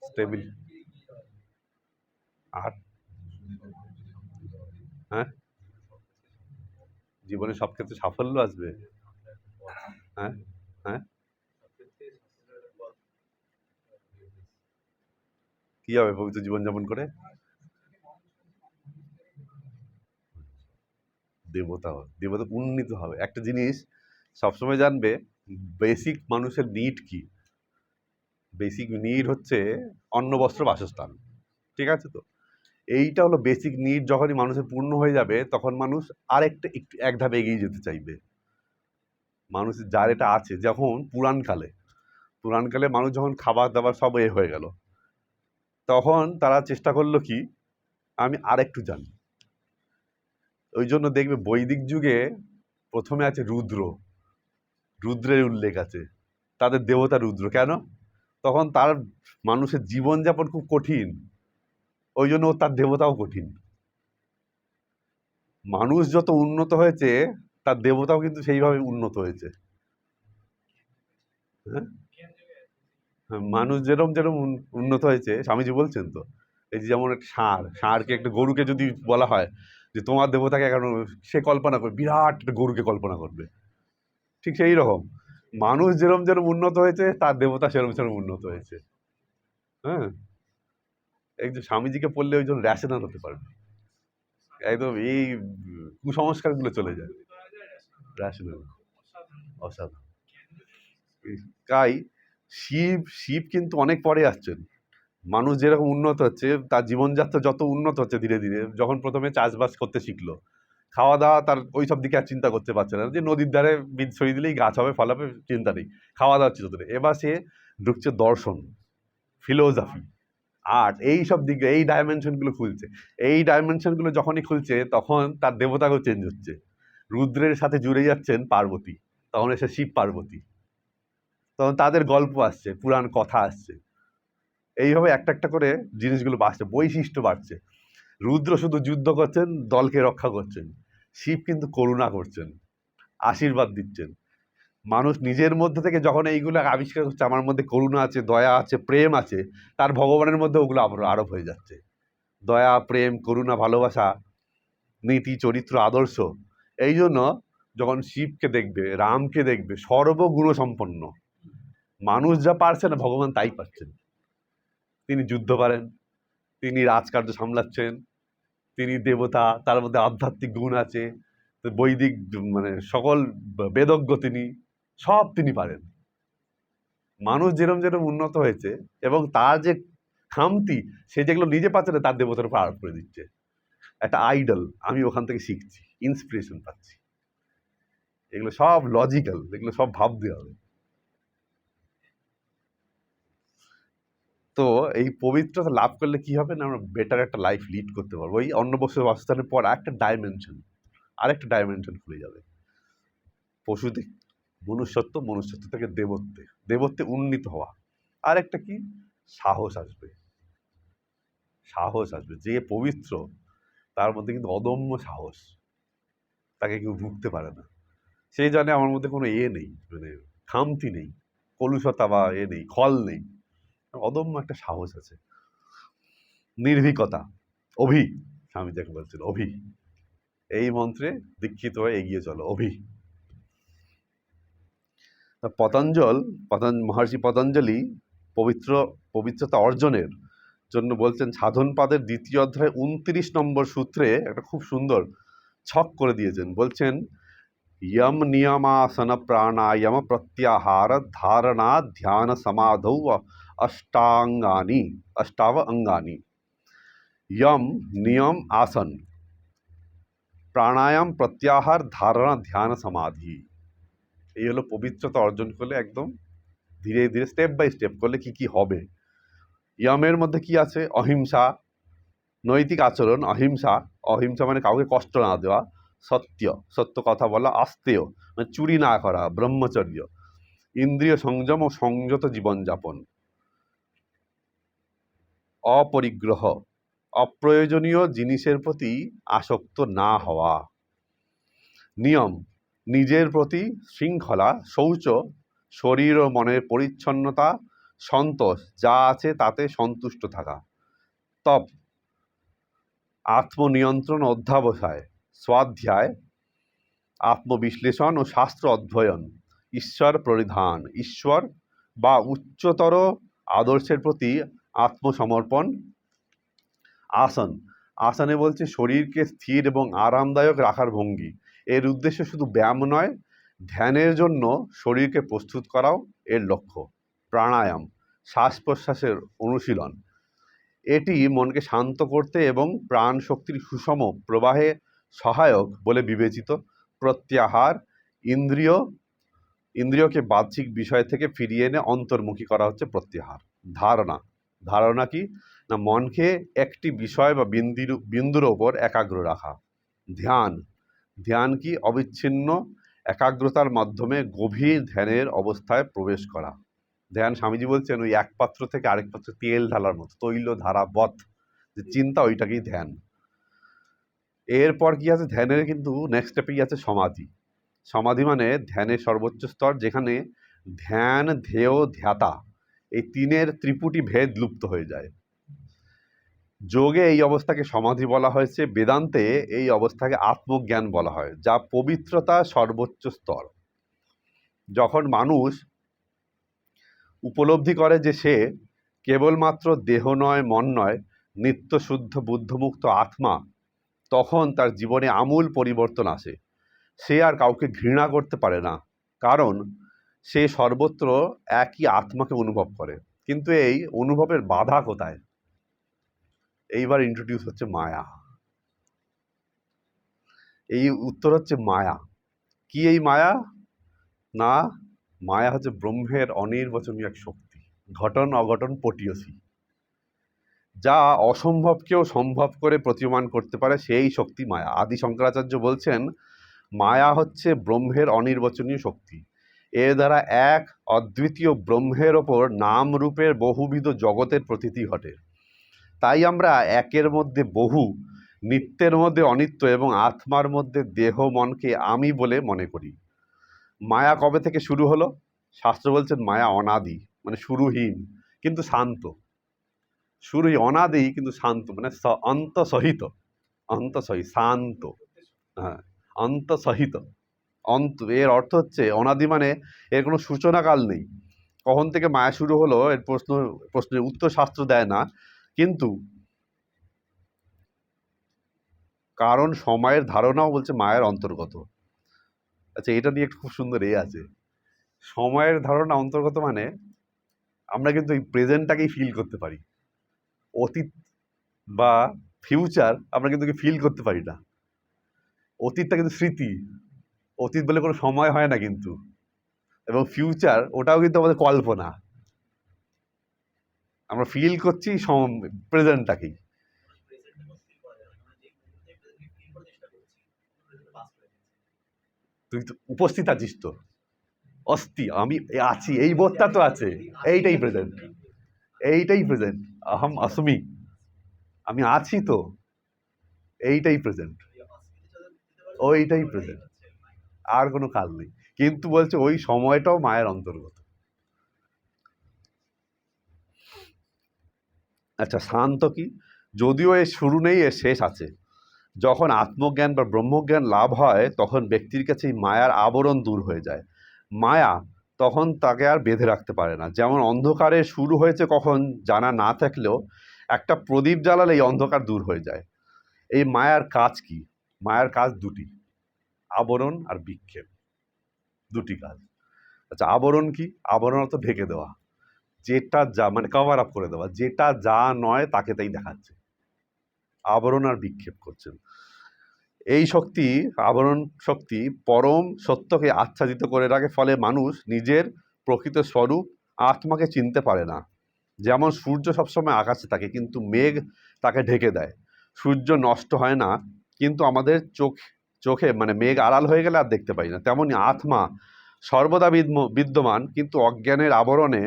স্টেবিল। আর হ্যাঁ, জীবনে সব ক্ষেত্রে সাফল্য আসবে। হ্যাঁ হ্যাঁ, কি হবে পবিত্র জীবন যাপন করে? দেবতা হবে, দেবতা উন্নীত হবে। একটা জিনিস সবসময় জানবে, বেসিক মানুষের নিড কি? বেসিক নিড হচ্ছে অন্ন, বস্ত্র, বাসস্থান। ঠিক আছে তো? এইটা হলো বেসিক নিড। যখনই মানুষের পূর্ণ হয়ে যাবে তখন মানুষ আরেকটা একটু এক ধাপ এগিয়ে যেতে চাইবে। মানুষের যার এটা আছে, যখন পুরাণকালে মানুষ যখন খাবার দাবার সব হয়ে গেল, তখন তারা চেষ্টা করলো কি আমি আরেকটু জানি। ওই জন্য দেখবে বৈদিক যুগে প্রথমে আছে রুদ্রের উল্লেখ আছে, তাদের দেবতা রুদ্র। কেন? তখন তার মানুষের জীবনযাপন খুব কঠিন, ওই জন্য তার দেবতাও কঠিন। মানুষ যত উন্নত হয়েছে তার দেবতাও কিন্তু সেইভাবে উন্নত হয়েছে। হ্যাঁ, মানুষ যেরম যেরম উন্নত হয়েছে, স্বামীজি বলছেন তো, এই যে যেমন একটা ষাঁড়কে একটা গরুকে যদি বলা হয় যে তোমার দেবতাকে এখন, সে কল্পনা করবে বিরাট একটা গরুকে কল্পনা করবে। ঠিক সেই রকম মানুষ যেরম যেরম উন্নত হয়েছে তার দেবতা সেরম সেরম উন্নত হয়েছে। হ্যাঁ, একজন স্বামীজিকে পড়লে ওই জন্য র্যাশনাল হতে পারবে, একদম এই কুসংস্কারগুলো চলে যায়। র্যাশনাল, অসাধারণ। তাই শিব কিন্তু অনেক পরে আসছেন। মানুষ যেরকম উন্নত হচ্ছে, তার জীবনযাত্রা যত উন্নত হচ্ছে ধীরে ধীরে, যখন প্রথমে চাষবাস করতে শিখলো, খাওয়া দাওয়া তার ওই সব দিকে আর চিন্তা করতে পারছে না, যে নদীর ধারে বীজ ছড়িয়ে দিলেই গাছ হবে, ফল হবে, চিন্তা নেই, খাওয়া দাওয়ার চিন্তা নেই। এবার সে ঢুকছে দর্শন, ফিলোসফি, আর্ট, এই সব দিকে, এই ডাইমেনশনগুলো খুলছে। এই ডাইমেনশনগুলো যখনই খুলছে তখন তার দেবতাকেও চেঞ্জ হচ্ছে। রুদ্রের সাথে জুড়ে যাচ্ছেন পার্বতী, তখন এসে শিব পার্বতী, তখন তাদের গল্প আসছে, পুরাণ কথা আসছে। এইভাবে একটা একটা করে জিনিসগুলো বাড়ছে, বৈশিষ্ট্য বাড়ছে। রুদ্র শুধু যুদ্ধ করছেন, দলকে রক্ষা করছেন। শিব কিন্তু করুণা করছেন, আশীর্বাদ দিচ্ছেন। মানুষ নিজের মধ্যে থেকে যখন এইগুলো আবিষ্কার করছে, আমার মধ্যে করুণা আছে, দয়া আছে, প্রেম আছে, তার ভগবানের মধ্যে ওগুলো আরোপ হয়ে যাচ্ছে। দয়া, প্রেম, করুণা, ভালোবাসা, নীতি, চরিত্র, আদর্শ। এই জন্য যখন শিবকে দেখবে, রামকে দেখবে, সর্বগুণ সম্পন্ন। মানুষ যা পারছে না, ভগবান তাই পারছেন। তিনি যুদ্ধ পারেন, তিনি রাজকার্য সামলাচ্ছেন, তিনি দেবতা, তার মধ্যে আধ্যাত্মিক গুণ আছে, বৈদিক মানে সকল বেদজ্ঞ তিনি, সব তিনি পারেন। মানুষ যেরম যেরম উন্নত হয়েছে এবং তার যে খামতি, সে যেগুলো নিজে পাচ্ছে না, তার দেবতার উপর আরোপ করে দিচ্ছে। একটা আইডল, আমি ওখান থেকে শিখছি, ইন্সপিরেশন পাচ্ছি। এগুলো সব লজিক্যাল, এগুলো সব ভাবতে হবে। তো এই পবিত্রতা লাভ করলে কি হবে না, আমরা বেটার একটা লাইফ লিড করতে পারবো। ওই অন্নবস্ত্র বাসস্থানের পর আরেকটা ডাইমেনশন খুলে যাবে। পশুতে মনুষ্যত্ব, মনুষ্যত্ব থেকে দেবত্বে, দেবত্বে উন্নীত হওয়া। আর একটা কি, সাহস আসবে। সাহস আসবে। যে পবিত্র, তার মধ্যে কিন্তু অদম্য সাহস, তাকে কেউ রুখতে পারে না। সেই জানে আমার মধ্যে কোনো নেই, মানে খামতি নেই, কলুষতা বা নেই, খল নেই, অদম্য একটা সাহস আছে। নির্ভীকতা, অভি, স্বামী যাকে বলছিল অভি, এই মন্ত্রে দীক্ষিত হয়ে এগিয়ে চলো, অভি। মহর্ষি পতঞ্জলি পবিত্রতা অর্জনের জন্য বলছেন, সাধনপাদের 2য় অধ্যায় 29 নম্বর সূত্রে একটা খুব সুন্দর ছক করে দিয়েছেন। বলছেন, यम नियमासन प्राणायाम प्रत्याहार धारणा ध्यान समाधौ अष्टाव अंगानी। यम नियम आसन প্রাণায়াম, প্রত্যাহার, ধারণা, ধ্যান, সমাধি। এই হলো পবিত্রতা অর্জন করলে একদম ধীরে ধীরে স্টেপ বাই স্টেপ করলে কি কি হবে। ইয়মের মধ্যে কি আছে? অহিংসা, নৈতিক আচরণ, অহিংসা, অহিংসা মানে কাউকে কষ্ট না দেওয়া, সত্য কথা বলা, আস্তেয় মানে চুরি না করা, ব্রহ্মচর্য, ইন্দ্রিয় সংযম ও সংযত জীবনযাপন, অপরিগ্রহ, অপ্রয়োজনীয় জিনিসের প্রতি আসক্ত না হওয়া, নিয়ম, নিজের প্রতি শৃঙ্খলা, শৌচ, শরীর ও মনের পরিচ্ছন্নতা, সন্তোষ, যা আছে তাতে সন্তুষ্ট থাকা, তপ, আত্মনিয়ন্ত্রণ, অধ্যাবসায়, স্বাধ্যায়, আত্মবিশ্লেষণ ও শাস্ত্র অধ্যয়ন, ঈশ্বর পরিধান, ঈশ্বর বা উচ্চতর আদর্শের প্রতি আত্মসমর্পণ, আসন, আসনে বলছে শরীরকে স্থির এবং আরামদায়ক রাখার ভঙ্গি। এর উদ্দেশ্য শুধু ব্যায়াম নয়, ধ্যানের জন্য শরীরকে প্রস্তুত করাও এর লক্ষ্য। প্রাণায়াম, শ্বাস প্রশ্বাসের অনুশীলন, এটি মনকে শান্ত করতে এবং প্রাণ শক্তির সুষম প্রবাহে সহায়ক বলে বিবেচিত। প্রত্যাহার, ইন্দ্রিয়কে বাহ্যিক বিষয় থেকে ফিরিয়ে এনে অন্তর্মুখী করা হচ্ছে প্রত্যাহার। ধারণা কি না, মনকে একটি বিষয় বা বিন্দুর ওপর একাগ্র রাখা। ধ্যান কি? অবিচ্ছিন্ন একাগ্রতার মাধ্যমে গভীর ধ্যানের অবস্থায় প্রবেশ করা। ধ্যান, স্বামীজি বলছেন, ওই এক পাত্র থেকে আরেক পাত্র তেল ঢালার মতো, তৈল ধারা বধ যে চিন্তা, ওইটাকেই ধ্যান। এরপর কি আছে? ধ্যানের কিন্তু নেক্সট স্টেপেই আছে সমাধি। সমাধি মানে ধ্যানের সর্বোচ্চ স্তর, যেখানে ধ্যান, ধ্যেয়, ধ্যাতা এই তিনের ত্রিপুটি ভেদ লুপ্ত হয়ে যায়। যোগে এই অবস্থাকে সমাধি বলা হয়েছে, বেদান্তে এই অবস্থাকে আত্মজ্ঞান বলা হয়, যা পবিত্রতা সর্বোচ্চ স্তর। যখন মানুষ উপলব্ধি করে যে সে কেবলমাত্র দেহ নয়, মন নয়, নিত্য শুদ্ধ বুদ্ধমুক্ত আত্মা, তখন তার জীবনে আমূল পরিবর্তন আসে। সে আর কাউকে ঘৃণা করতে পারে না, কারণ সে সর্বত্র একই আত্মাকে অনুভব করে। কিন্তু এই অনুভবের বাধা কোথায়? এইবার ইন্ট্রোডিউস হচ্ছে মায়া। এই উত্তর হচ্ছে মায়া। কি এই মায়া? না, মায়া হচ্ছে ব্রহ্মের অনির্বচনীয় এক শক্তি, ঘটন অঘটন পটীয়সী, যা অসম্ভবকেও সম্ভব করে প্রতীয়মান করতে পারে, সেই শক্তি মায়া। আদি শঙ্করাচার্য বলছেন, মায়া হচ্ছে ব্রহ্মের অনির্বচনীয় শক্তি। এর দ্বারা এক অদ্বিতীয় ব্রহ্মের ওপর নাম রূপের বহুবিধ জগতের প্রতীতি ঘটে। তাই আমরা একের মধ্যে বহু, নিত্যের মধ্যে অনিত্য এবং আত্মার মধ্যে দেহ মনকে আমি বলে মনে করি। মায়া কবে থেকে শুরু হলো? শাস্ত্র বলছেন মায়া অনাদি, মানে শুরুহীন কিন্তু শান্ত। শুরুই অনাদি কিন্তু শান্ত, মানে অন্তসহিত, অন্তসহিত, শান্ত। হ্যাঁ, অন্তসহিত, অন্ত, এর অর্থ হচ্ছে অনাদি মানে এর কোনো সূচনাকাল নেই। কখন থেকে মায়া শুরু হলো এর প্রশ্নের উত্তর শাস্ত্র দেয় না, কিন্তু কারণ সময়ের ধারণাও বলছে মায়ের অন্তর্গত। আচ্ছা, এটা নিয়ে একটু খুব সুন্দর আছে, সময়ের ধারণা অন্তর্গত মানে আমরা কিন্তু এই প্রেজেন্টটাকেই ফিল করতে পারি, অতীত বা ফিউচার আমরা কিন্তু ফিল করতে পারি না। অতীতটা কিন্তু স্মৃতি, অতীত বলে কোনো সময় হয় না কিন্তু, এবং ফিউচার ওটাও কিন্তু আমাদের কল্পনা। আমরা ফিল করছি প্রেজেন্টটাকেই। তুই তো উপস্থিত আছিস, তো অস্থি, আমি আছি, এই বোধটা তো আছে, এইটাই প্রেজেন্ট, এইটাই প্রেজেন্ট। আহম আসমি, আমি আছি তো, এইটাই প্রেজেন্ট, ওইটাই প্রেজেন্ট, আর কোনো কাল নেই। কিন্তু বলছে ওই সময়টাও মায়ের অন্তর্গত। আচ্ছা, শান্ত কি? যদিও এর শুরু নেই, এর শেষ আছে। যখন আত্মজ্ঞান বা ব্রহ্মজ্ঞান লাভ হয় তখন ব্যক্তির কাছে এই মায়ার আবরণ দূর হয়ে যায়। মায়া তখন তাকে আর বেঁধে রাখতে পারে না। যেমন অন্ধকারে শুরু হয়েছে কখন জানা না থাকলেও একটা প্রদীপ জ্বালালে এই অন্ধকার দূর হয়ে যায়। এই মায়ার কাজ কি? মায়ার কাজ দুটি, আবরণ আর বিক্ষেপ, দুটি কাজ। আচ্ছা, আবরণ কি? আবরণ অর্থ ঢেকে দেওয়া, যেটা যা, মানে কভার আপ করে দেওয়া, যেটা যা নয় তাকে তাই দেখাচ্ছে, আবরণ আর বিক্ষেপ করছেন। এই শক্তি, আবরণ শক্তি পরম সত্যকে আচ্ছাদিত করে রাখে, ফলে মানুষ নিজের প্রকৃত স্বরূপ আত্মাকে চিনতে পারে না। যেমন সূর্য সবসময় আকাশে থাকে কিন্তু মেঘ তাকে ঢেকে দেয়, সূর্য নষ্ট হয় না কিন্তু আমাদের চোখে মানে মেঘ আড়াল হয়ে গেলে আর দেখতে পাই না। তেমনি আত্মা সর্বদা বিদ্যমান কিন্তু অজ্ঞানের আবরণে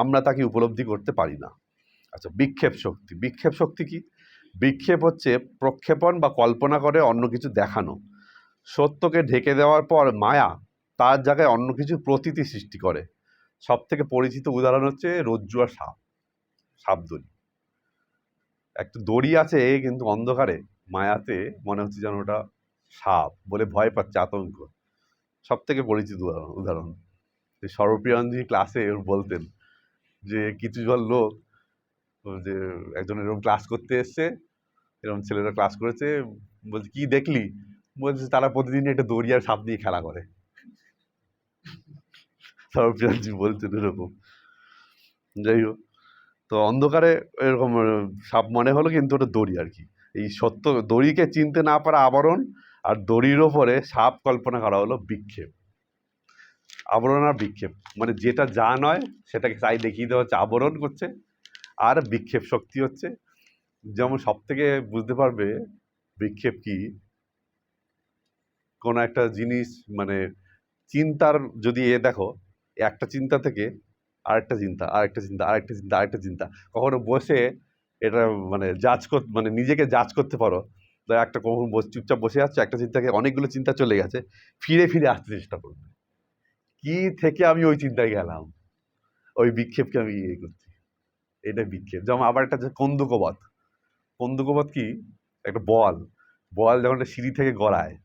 আমরা তাকে উপলব্ধি করতে পারি না। আচ্ছা, বিক্ষেপ শক্তি। বিক্ষেপ শক্তি কি? বিক্ষেপ হচ্ছে প্রক্ষেপণ বা কল্পনা করে অন্য কিছু দেখানো। সত্যকে ঢেকে দেওয়ার পর মায়া তার জায়গায় অন্য কিছু প্রতীতি সৃষ্টি করে। সব থেকে পরিচিত উদাহরণ হচ্ছে রজ্জু আর সাপ, সাপ দড়ি। একটা দড়ি আছে কিন্তু অন্ধকারে মায়াতে মনে হচ্ছে যেন ওটা সাপ, বলে ভয় পাচ্ছে, আতঙ্ক। সব থেকে পরিচিত উদাহরণ সর্বপ্রিয়ানজি ক্লাসে বলতেন যে কিছু জন লোক, যে একজন এরকম ক্লাস করতে এসছে, এরকম ছেলেরা ক্লাস করেছে, বলছে কি দেখলি? বলছে তারা প্রতিদিন একটা দড়ি আর সাপ নিয়ে খেলা করে। সর্বপ্রিয়ানজি বলছেন এরকম। যাই হোক, তো অন্ধকারে এরকম সাপ মনে হলো কিন্তু ওটা দড়ি আর কি। এই সত্য দড়িকে চিনতে না পারা আবরণ, আর দড়ির ওপরে সাপ কল্পনা করা হলো বিক্ষেপ। আবরণ আর বিক্ষেপ মানে যেটা যা নয় সেটাকে তাই দেখিয়ে দেওয়া হচ্ছে, আবরণ করছে। আর বিক্ষেপ শক্তি হচ্ছে, যেমন সব থেকে বুঝতে পারবে বিক্ষেপ কি, কোনো একটা জিনিস মানে চিন্তার যদি দেখো, একটা চিন্তা থেকে আরেকটা চিন্তা, আরেকটা চিন্তা, আরেকটা চিন্তা, আরেকটা চিন্তা, কখনো বসে এটা মানে মানে নিজেকে জাজ করতে পারো। একটা কখন চুপচাপ বসে যাচ্ছে, একটা চিন্তাকে অনেকগুলো চিন্তা চলে গেছে, ফিরে ফিরে আসতে চেষ্টা করবে, কি থেকে আমি ওই চিন্তায় গেলাম, ওই বিক্ষেপকে আমি ইয়ে করছি, এটা বিক্ষেপ। যেমন আবার একটা কন্দুকবধ। কন্দুকবধ কি? একটা বল, বল যখন একটা সিঁড়ি থেকে গড়ায়,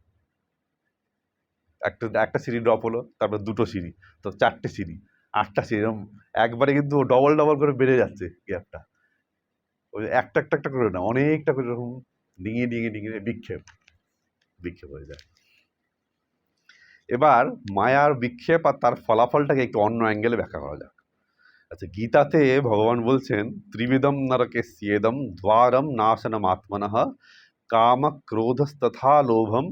একটা সিঁড়ি ড্রপ হলো, তারপর দুটো সিঁড়ি, তো চারটে সিঁড়ি, আটটা সিঁড়ি, এরকম একবারে কিন্তু ডবল ডবল করে বেড়ে যাচ্ছে গ্যাপটা। ওই একটা একটা একটা করে না, অনেকটা করে এরকম ডিঙিয়ে ডিঙিয়ে ডিঙিয়ে বিক্ষেপ, বিক্ষেপ হয়ে যায়। এবার মায়ার বিক্ষেপ আর তার ফলাফলটাকে একটু অন্য অ্যাঙ্গেলে ব্যাখ্যা করা যাক। আচ্ছা, গীতাতে ভগবান বলছেন ত্রিবিধম নরকে স্যেদম দ্বারম নাশনম আত্মনঃ কাম ক্রোধস্তথা লোভম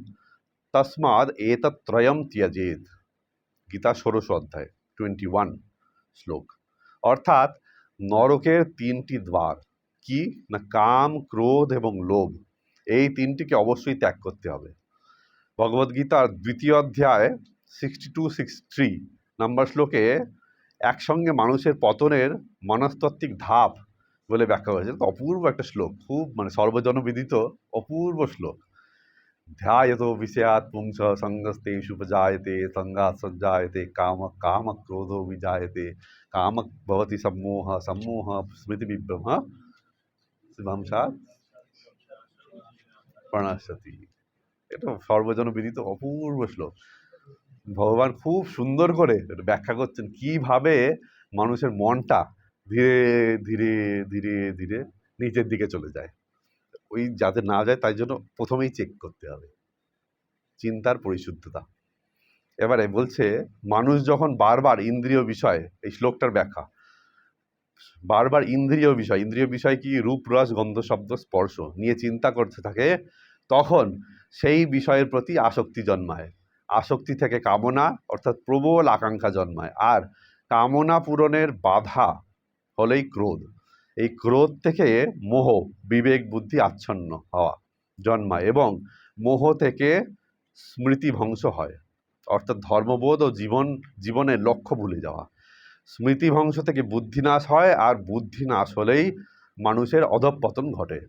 তস্মাদ এতত্রয়ম ত্যজেদ। গীতা ১৬শ অধ্যায় 21 শ্লোক। অর্থাৎ নরকের তিনটি দ্বার কি না, কাম, ক্রোধ এবং লোভ, এই তিনটিকে অবশ্যই ত্যাগ করতে হবে। ভগবদ্গীতার ২য় অধ্যায় 62-63 নম্বর শ্লোকে একসঙ্গে মানুষের পতনের মনস্তাত্ত্বিক ধাপ বলে ব্যাখ্যা করেছে। অপূর্ব একটা শ্লোক, খুব মানে সর্বজনবিদিত অপূর্ব শ্লোক। ধ্যায়তো বিষয়াৎ পুংস সঙ্গস্তেষু উপজায়তে সঙ্গাৎ সঞ্জায়তে কাম কাম ক্রোধো বিজায়তে কাম ভবতি সম্মোহ সম্মোহ স্মৃতি বিভ্রম শিবংসাৎ প্রণশ্যতি। এটা সর্বজনবিদিত অপূর্ব শ্লোক। ভগবান খুব সুন্দর করে ব্যাখ্যা করছেন কিভাবে মানুষের মনটা ধীরে ধীরে ধীরে ধীরে নিচের দিকে চলে যায়। ওই যাতে না যায় তাই জন্য প্রথমেই চেক করতে হবে চিন্তার পরিশুদ্ধতা। এবারে বলছে মানুষ যখন বারবার ইন্দ্রিয় বিষয়, এই শ্লোকটার ব্যাখ্যা, বারবার ইন্দ্রিয় বিষয় কি রূপ রস গন্ধ শব্দ স্পর্শ নিয়ে চিন্তা করতে থাকে, তখন সেই বিষয়ের প্রতি আসক্তি জন্মায়। আসক্তি থেকে কামনা অর্থাৎ প্রবল আকাঙ্ক্ষা জন্মায়। আর কামনা পূরণের বাধা হলেই ক্রোধ। এই ক্রোধ থেকে মোহ বিবেক বুদ্ধি আচ্ছন্ন হওয়া জন্মায় এবং মোহ থেকে স্মৃতি ধ্বংস হয়, অর্থাৎ ধর্মবোধ ও জীবনের লক্ষ্য ভুলে যাওয়া। স্মৃতি ধ্বংস থেকে বুদ্ধিনাশ হয়, আর বুদ্ধিনাশ হলেই মানুষের অধঃপতন ঘটে।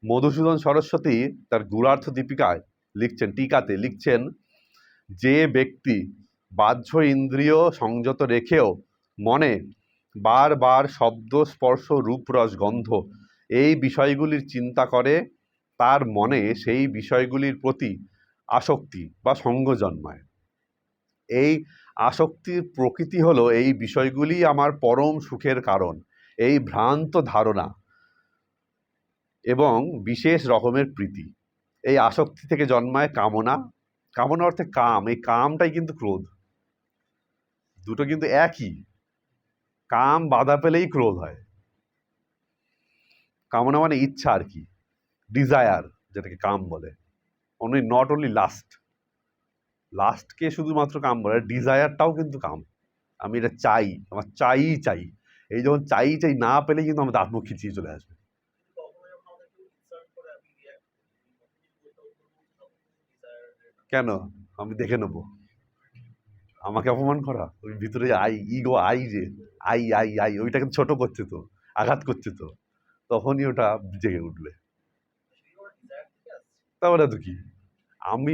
মধুসূদন সরস্বতী তার গূঢ়ার্থ দীপিকায় লিখছেন, টিকাতে লিখছেন, যে ব্যক্তি বাহ্য ইন্দ্রিয় সংযত রেখেও মনে বারবার শব্দ স্পর্শ রূপ রস গন্ধ এই বিষয়গুলির চিন্তা করে, তার মনে সেই বিষয়গুলির প্রতি আসক্তি বা সঙ্গ জন্মায়। এই আসক্তির প্রকৃতি হলো এই বিষয়গুলি আমার পরম সুখের কারণ, এই ভ্রান্ত ধারণা এবং বিশেষ রকমের প্রীতি। এই আসক্তি থেকে জন্মায় কামনা। কামনা অর্থে কাম, এই কামটাই কিন্তু ক্রোধ। দুটো কিন্তু একই। কাম বাধা পেলেই ক্রোধ হয়। কামনা মানে ইচ্ছা আর কি, ডিজায়ার, যেটাকে কাম বলে। নট অনলি লাস্টকে শুধুমাত্র কাম বলে, ডিজায়ারটাও কিন্তু কাম। আমি এটা চাই, আমার চাই। এই যখন চাই না পেলে কিন্তু আমাদের আত্ম খিচিয়ে চলে আসবে। কেন? আমি দেখে নেবো, আমাকে অপমান করা, ওই ভিতরে ইগো আই ওইটাকে ছোট করছে তো, আঘাত করছে তো, তখনই ওটা জেগে উঠবে। তাহলে তো কি, আমি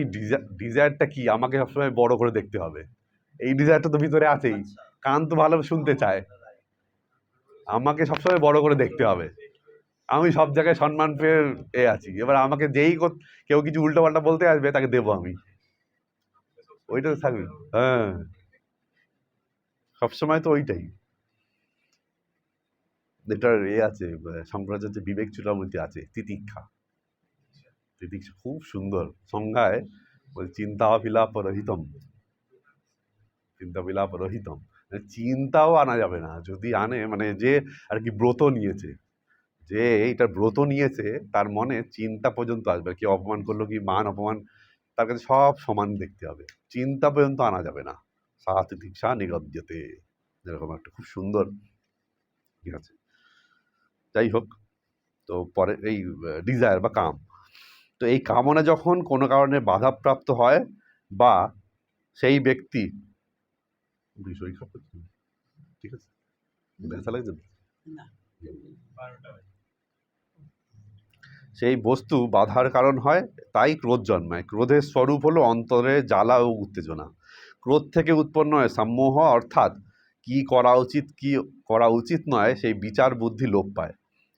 ডিজায়ারটা কি, আমাকে সবসময় বড় করে দেখতে হবে, এই ডিজায়ারটা তো ভিতরে আছেই। কান তো ভালো শুনতে চায়, আমাকে সবসময় বড় করে দেখতে হবে। আমি সব জায়গায় সম্মান পেয়ে আছি, এবার আমাকে কেউ কিছু উল্টো পাল্টা বলতে আসবে, তাকে দেবো আমি, ওইটা তো থাকবে। হ্যাঁ, সবসময় তো ওইটাই। এটার আছে শঙ্করাচার্য বিবেক চূড়ামণিতে আছে তিতিক্ষা খুব সুন্দর সংজ্ঞায় চিন্তা বিলাপ রহিতম। চিন্তাও আনা যাবে না, যদি আনে মানে যে আর কি ব্রত নিয়েছে, যে এইটা ব্রত নিয়েছে তার মনে চিন্তা পর্যন্ত আসবে, কি অপমান করলো, কি মান অপমান, তার কাছে সব সমান দেখতে হবে, চিন্তা পর্যন্ত আনা যাবে না। সা তিতিক্ষা নিরজ্যতে, এরকম একটা খুব সুন্দর ঠিক আছে। যাই হোক, তো পরে এই ডিজায়ার বা কাম, তো এই কামনা যখন কোনো কারণে বাধাপ্রাপ্ত হয় বা সেই ব্যক্তি ঠিক আছে, ব্যথা লাগছে না, সেই বস্তু বাধার কারণ হয়, তাই ক্রোধ জন্মায়। ক্রোধের স্বরূপ হলো অন্তরে জ্বালা ও উত্তেজনা। ক্রোধ থেকে উৎপন্ন হয় সম্মোহ, অর্থাৎ কি করা উচিত নয় সেই বিচার বুদ্ধি লোপ পায়।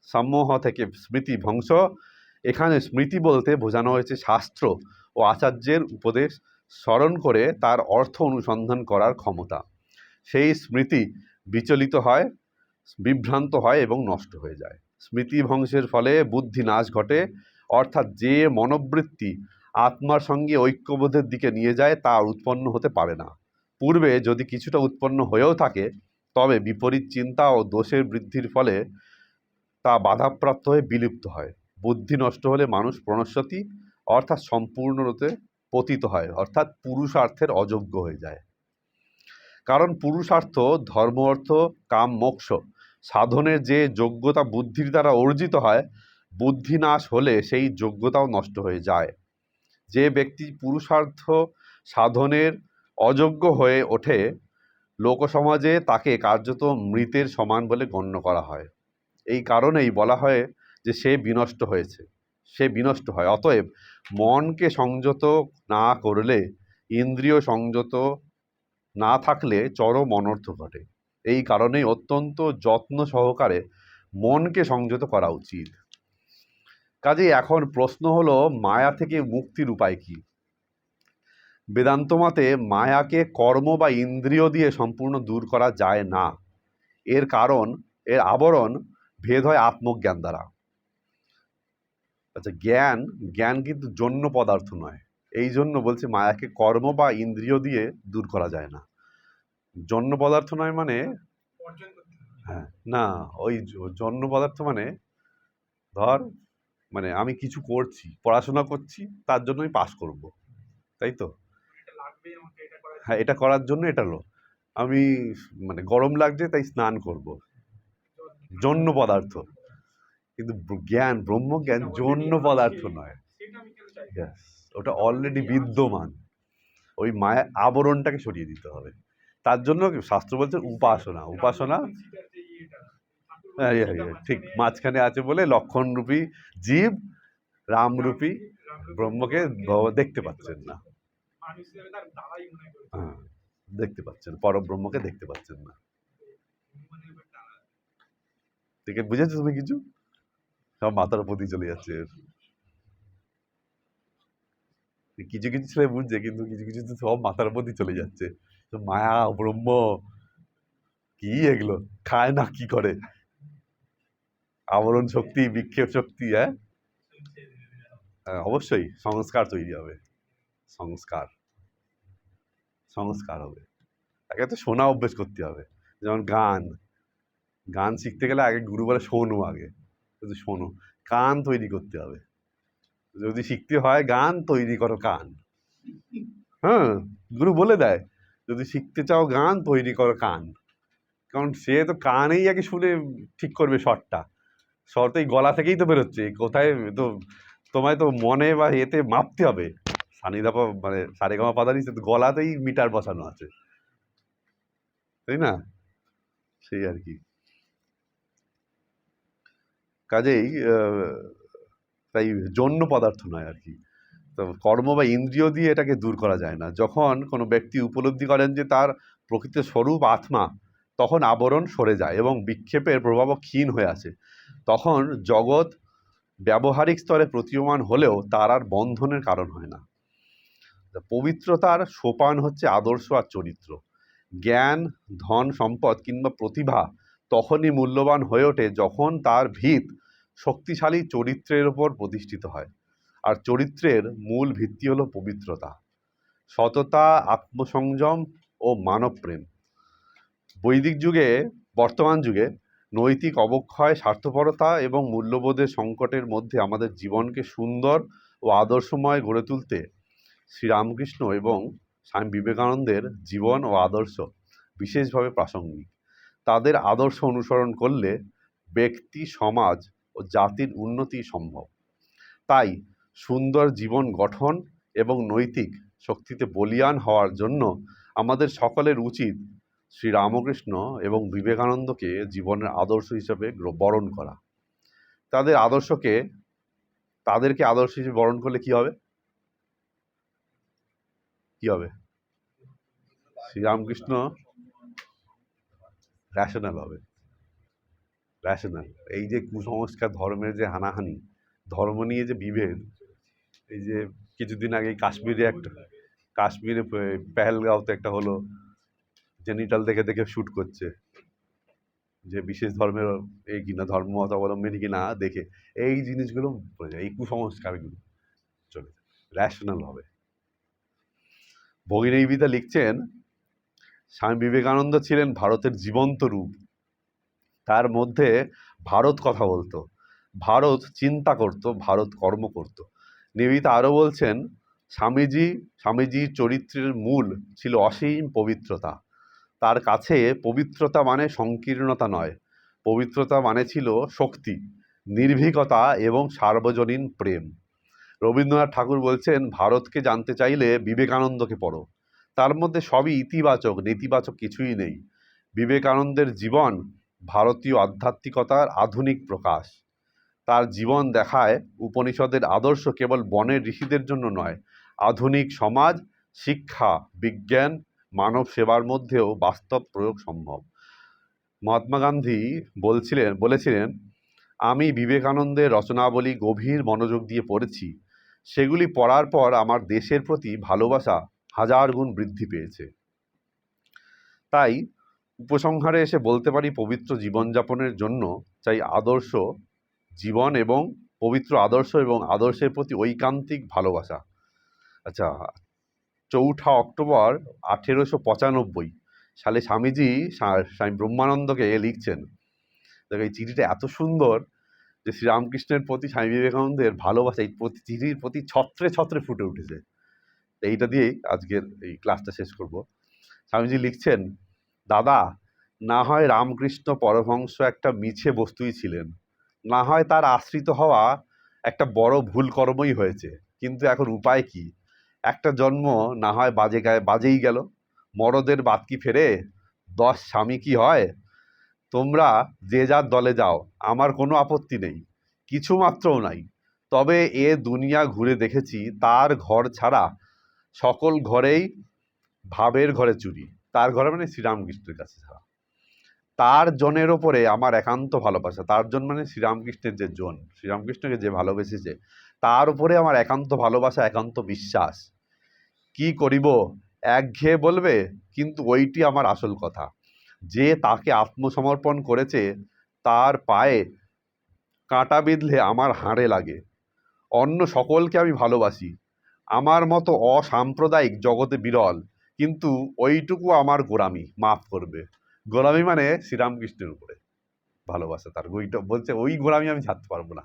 সম্মোহ থেকে স্মৃতি ধ্বংস। এখানে স্মৃতি বলতে বোঝানো হয়েছে শাস্ত্র ও আচার্যের উপদেশ স্মরণ করে তার অর্থ অনুসন্ধান করার ক্ষমতা। সেই স্মৃতি বিচলিত হয়, বিভ্রান্ত হয় এবং নষ্ট হয়ে যায়। স্মৃতি ধ্বংসের ফলে বুদ্ধি নাশ ঘটে, অর্থাৎ যে মনোবৃত্তি আত্মার সঙ্গে ঐক্যবোধের দিকে নিয়ে যায় তা উৎপন্ন হতে পারে না। পূর্বে যদি কিছুটা উৎপন্ন হয়েও থাকে, তবে বিপরীত চিন্তা ও দোষের বৃদ্ধির ফলে তা বাধাপ্রাপ্ত হয়ে বিলুপ্ত হয়। বুদ্ধি নষ্ট হলে মানুষ প্রণশ্যতি অর্থাৎ সম্পূর্ণরূপে পতিত হয়, অর্থাৎ পুরুষার্থের অযোগ্য হয়ে যায়। কারণ পুরুষার্থ, ধর্ম, অর্থ, কাম, মোক্ষ সাধনের যে যোগ্যতা বুদ্ধির দ্বারা অর্জিত হয়, বুদ্ধি নাশ হলে সেই যোগ্যতাও নষ্ট হয়ে যায়। যে ব্যক্তি পুরুষার্থ সাধনের অযোগ্য হয়ে ওঠে লোকসমাজে তাকে কার্যত মৃতের সমান বলে গণ্য করা হয়। এই কারণেই বলা হয় যে সে বিনষ্ট হয়েছে, সে বিনষ্ট হয়। অতএব মনকে সংযত না করলে, ইন্দ্রিয় সংযত না থাকলে চরম অনর্থ ঘটে। এই কারণেই অত্যন্ত যত্ন সহকারে মনকে সংযত করা উচিত। কাজেই এখন প্রশ্ন হলো, মায়া থেকে মুক্তির উপায় কি? বেদান্ত মতে মায়াকে কর্ম বা ইন্দ্রিয় দিয়ে সম্পূর্ণ দূর করা যায় না। এর কারণ, এর আবরণ ভেদ হয় আত্মজ্ঞান দ্বারা। আচ্ছা, জ্ঞান জ্ঞান কিন্তু জন্য পদার্থ নয়, এই জন্য বলছে মায়াকে কর্ম বা ইন্দ্রিয় দিয়ে দূর করা যায় না। জন্য পদার্থ নয় মানে, হ্যাঁ, না, ওই জন্য পদার্থ মানে ধর, মানে আমি কিছু করছি, পড়াশোনা করছি, তার জন্য আমি পাস করব, তাই তো? হ্যাঁ, এটা করার জন্য এটা লো, আমি মানে গরম লাগছে তাই স্নান করব, জন্য পদার্থ। কিন্তু জ্ঞান, ব্রহ্মজ্ঞান জন্য পদার্থ নয়। Yes, ওটা অলরেডি বিদ্যমান। ওই মায়া আবরণটাকে সরিয়ে দিতে হবে। তার জন্য শাস্ত্র বলছে উপাসনা। উপাসনা, ঠিক মাঝখানে আছে বলে লক্ষণরূপী জীব রামরূপী ব্রহ্মকে দেখতে পাচ্ছেন না। হ্যাঁ, দেখতে পাচ্ছেন, পরব্রহ্মকে দেখতে পাচ্ছেন না। ঠিক আছে, বুঝেছো তুমি কিছু? সব মাথার উপর দিয়ে চলে যাচ্ছে। কিছু কিছু ছেলে বুঝছে, কিন্তু কিছু কিছু তো সব মাথার উপর দিয়ে চলে যাচ্ছে। তো মায়া, ব্রহ্ম, কি এগুলো খায় না কি করে? আবরণ শক্তি, বিক্ষেপ শক্তি। হ্যাঁ, অবশ্যই সংস্কার তৈরি হবে। সংস্কার সংস্কার হবে। আগে তো শোনা অভ্যেস করতে হবে। যেমন গান, গান শিখতে গেলে আগে গুরু বলে শোনো, আগে শুধু শোনো। কান তৈরি করতে হবে। যদি শিখতে হয় গান, তৈরি করো কান। হ্যাঁ, গুরু বলে দেয়, যদি শিখতে চাও গান, তৈরি করো কান। কারণ সে তো কানেই আগে শুনে ঠিক করবে স্বরটা। স্বর তো এই গলা থেকেই তো বেরোচ্ছে, কোথায় তো তোমায় তো মনে বা এতে মাপতে হবে। সানিদাপা মানে সারেগামা পাদানি, তো গলাতেই মিটার বসানো আছে, তাই না? সেই আর কি। কাজেই তাই জন্য পদার্থ নয় আর কি। তো কর্ম বা ইন্দ্রিয় দিয়ে এটাকে দূর করা যায় না। যখন কোনো ব্যক্তি উপলব্ধি করেন যে তার প্রকৃত স্বরূপ আত্মা, তখন আবরণ সরে যায় এবং বিক্ষেপের প্রভাবও ক্ষীণ হয়ে আসে। তখন জগৎ ব্যবহারিক স্তরে প্রতীয়মান হলেও তার আর বন্ধনের কারণ হয় না। পবিত্রতার সোপান হচ্ছে আদর্শ আর চরিত্র। জ্ঞান, ধন সম্পদ কিংবা প্রতিভা তখনই মূল্যবান হয়ে ওঠে যখন তার ভিত শক্তিশালী চরিত্রের ওপর প্রতিষ্ঠিত হয়। আর চরিত্রের মূল ভিত্তি হলো পবিত্রতা, সততা, আত্মসংযম ও মানবপ্রেম। বৈদিক যুগে, বর্তমান যুগে নৈতিক অবক্ষয়, স্বার্থপরতা এবং মূল্যবোধের সংকটের মধ্যে আমাদের জীবনকে সুন্দর ও আদর্শময় গড়ে তুলতে শ্রীরামকৃষ্ণ এবং স্বামী বিবেকানন্দের জীবন ও আদর্শ বিশেষভাবে প্রাসঙ্গিক। তাদের আদর্শ অনুসরণ করলে ব্যক্তি, সমাজ ও জাতির উন্নতি সম্ভব। তাই সুন্দর জীবন গঠন এবং নৈতিক শক্তিতে বলীয়ান হওয়ার জন্য আমাদের সকলের উচিত শ্রীরামকৃষ্ণ এবং বিবেকানন্দকে জীবনের আদর্শ হিসেবে বরণ করা। তাদেরকে আদর্শ হিসেবে বরণ করলে কি হবে? কি হবে? শ্রীরামকৃষ্ণ র্যাশনাল হবে, র্যাশনাল। এই যে কুসংস্কার, ধর্মের যে হানাহানি, ধর্ম নিয়ে যে বিভেদ, এই যে কিছুদিন আগে কাশ্মীরে পেহেলগাঁওতে একটা হলো, জেনিটাল দেখে দেখে শ্যুট করছে, যে বিশেষ ধর্মের এই কিনা, ধর্মাবলম্বী কিনা দেখে, এই জিনিসগুলো, এই কুসংস্কারগুলো চলে, র্যাশনাল হবে। ভগিনীবিতা লিখছেন, স্বামী বিবেকানন্দ ছিলেন ভারতের জীবন্ত রূপ। তার মধ্যে ভারত কথা বলতো, ভারত চিন্তা করত, ভারত কর্ম করত। নিবেদিতা আরও বলছেন, স্বামীজির চরিত্রের মূল ছিল অসীম পবিত্রতা। তার কাছে পবিত্রতা মানে সংকীর্ণতা নয়, পবিত্রতা মানে ছিল শক্তি, নির্ভীকতা এবং সার্বজনীন প্রেম। রবীন্দ্রনাথ ঠাকুর বলছেন, ভারতকে জানতে চাইলে বিবেকানন্দকে পড়ো, তার মধ্যে সবই ইতিবাচক, নেতিবাচক কিছুই নেই। বিবেকানন্দের জীবন ভারতীয় আধ্যাত্মিকতার আধুনিক প্রকাশ। তার জীবন দেখায় উপনিষদের আদর্শ কেবল বনের ঋষিদের জন্য নয়, আধুনিক সমাজ, শিক্ষা, বিজ্ঞান, মানব সেবার মধ্যেও বাস্তব প্রয়োগ সম্ভব। মহাত্মা গান্ধী বলেছিলেন, আমি বিবেকানন্দের রচনাবলী গভীর মনোযোগ দিয়ে পড়েছি। সেগুলি পড়ার পর আমার দেশের প্রতি ভালোবাসা হাজার গুণ বৃদ্ধি পেয়েছে। তাই উপসংহারে এসে বলতে পারি, পবিত্র জীবনযাপনের জন্য চাই আদর্শ জীবন এবং পবিত্র আদর্শ এবং আদর্শের প্রতি ঐকান্তিক ভালোবাসা। আচ্ছা, 4 অক্টোবর 1895 সালে স্বামীজি স্বামী ব্রহ্মানন্দকে লিখছেন। দেখো, এই চিঠিটা এত সুন্দর যে শ্রীরামকৃষ্ণের প্রতি স্বামী বিবেকানন্দের ভালোবাসা এই চিঠির প্রতি ছত্রে ছত্রে ফুটে উঠেছে। এইটা দিয়েই আজকের এই ক্লাসটা শেষ করব। স্বামীজি লিখছেন, দাদা, না হয় রামকৃষ্ণ পরমহংস একটা মিছে বস্তুই ছিলেন, না হয় তার আশ্রিত হওয়া একটা বড় ভুল কর্মই হয়েছে, কিন্তু এখন উপায় কি? একটা জন্ম না হয় বাজেই গেল, মরদের বাদ কি ফেরে, 10 স্বামী কি হয়? তোমরা যে যার দলে যাও, আমার কোনো আপত্তি নেই, কিছু মাত্রও নাই। তবে এ দুনিয়া ঘুরে দেখেছি, তার ঘর ছাড়া সকল ঘরেই ভাবের ঘরে চুরি। তার ঘরে মানে শ্রীরামকৃষ্ণের কাছে ছাড়া। তার জনের ওপরে আমার একান্ত ভালোবাসা। তার জন মানে শ্রীরামকৃষ্ণের যে জন, শ্রীরামকৃষ্ণকে যে ভালোবেসেছে, তার উপরে আমার একান্ত ভালোবাসা, একান্ত বিশ্বাস। কি করিব একঘেয়ে বলবে, কিন্তু ওইটি আমার আসল কথা। যে তাকে আত্মসমর্পণ করেছে, তার পায়ে কাঁটা বিঁধলে আমার হাড়ে লাগে। অন্য সকলকে আমি ভালোবাসি, আমার মতো অসাম্প্রদায়িক জগতে বিরল, কিন্তু ওইটুকু আমার গোলামি, মাফ করবে। গোলামি মানে শ্রীরামকৃষ্ণের উপরে ভালোবাসা। তার ওইটা বলছে, ওই গোলামি আমি ছাড়তে পারবো না।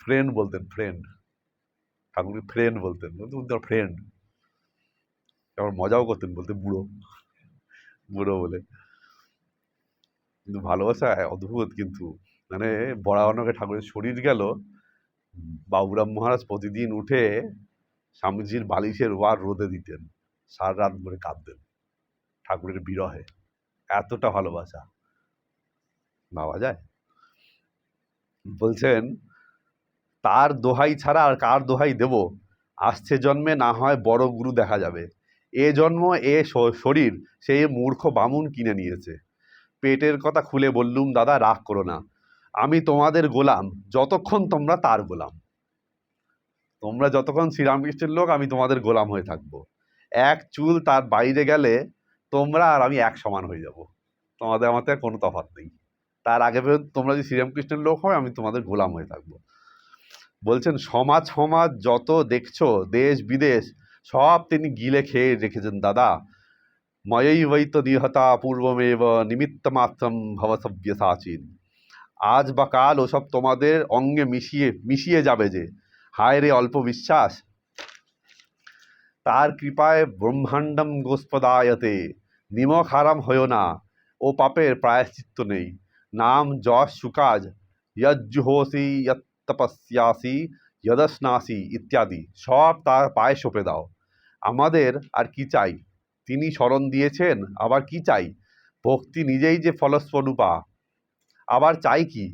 ফ্রেন্ড বলতেন, ফ্রেন্ড, ঠাকুর ফ্রেন্ড বলতেন, ফ্রেন্ড। আবার মজাও করতেন, বলতে বুড়ো, বুড়ো বলে। কিন্তু ভালোবাসা অদ্ভুত। কিন্তু মানে বরানকে ঠাকুরের শরীর গেল, বাবুরাম মহারাজ প্রতিদিন উঠে স্বামীজির বালিশের ওয়ার রোদে দিতেন, সারা রাত ধরে কাঁদতেন ঠাকুরের বিরহে। এতটা ভালোবাসা ভাবা যায়? বলছেন, তার দোহাই ছাড়া আর কার দোহাই দেব? আসছে জন্মে না হয় বড় গুরু দেখা যাবে। এ জন্ম এ শরীর সে মূর্খ বামুন কিনে নিয়েছে। পেটের কথা খুলে বললুম, দাদা রাগ করো না, আমি তোমাদের গোলাম যতক্ষণ তোমরা তার গোলাম। তোমরা যতক্ষণ শ্রীরামকৃষ্ণের লোক, আমি তোমাদের গোলাম হয়ে থাকবো। এক চুল তার বাইরে গেলে তোমরা আর আমি এক সমান হয়ে যাব। তোমাদের আমাদের কোনো তফাৎ নেই। তার আগে পর্যন্ত তোমরা যদি শ্রীরামকৃষ্ণের লোক হয়, আমি তোমাদের গোলাম হয়ে থাকবো। বলছেন, সমাজ যত দেখছো, দেশ বিদেশ সব তিনি গিলে খেয়ে রেখেছেন দাদা। ময়ই বৈত নিহতা পূর্বমেব নিমিত্ত মাত্রম ভবসব্যসাচীন। আজ বা কাল ওসব তোমাদের অঙ্গে মিশিয়ে যাবে যে। হায় রে অল্প বিশ্বাস। তার কৃপায় ব্রহ্মাণ্ডম গোস্পদায়তে। নিমক হারাম হয়েও না, ও পাপের প্রায়শ্চিত্ত নেই। নাম যশ সুকাজ, যজ্জুহোসি তপস্যাসি যদস্নাসি ইত্যাদি সব তার পায়ে সঁপে দাও। আমাদের আর কি চাই? তিনি শরণ দিয়েছেন, আবার কি চাই? ভক্তি নিজেই যে ফলস্বরূপা, আবার চাই কি?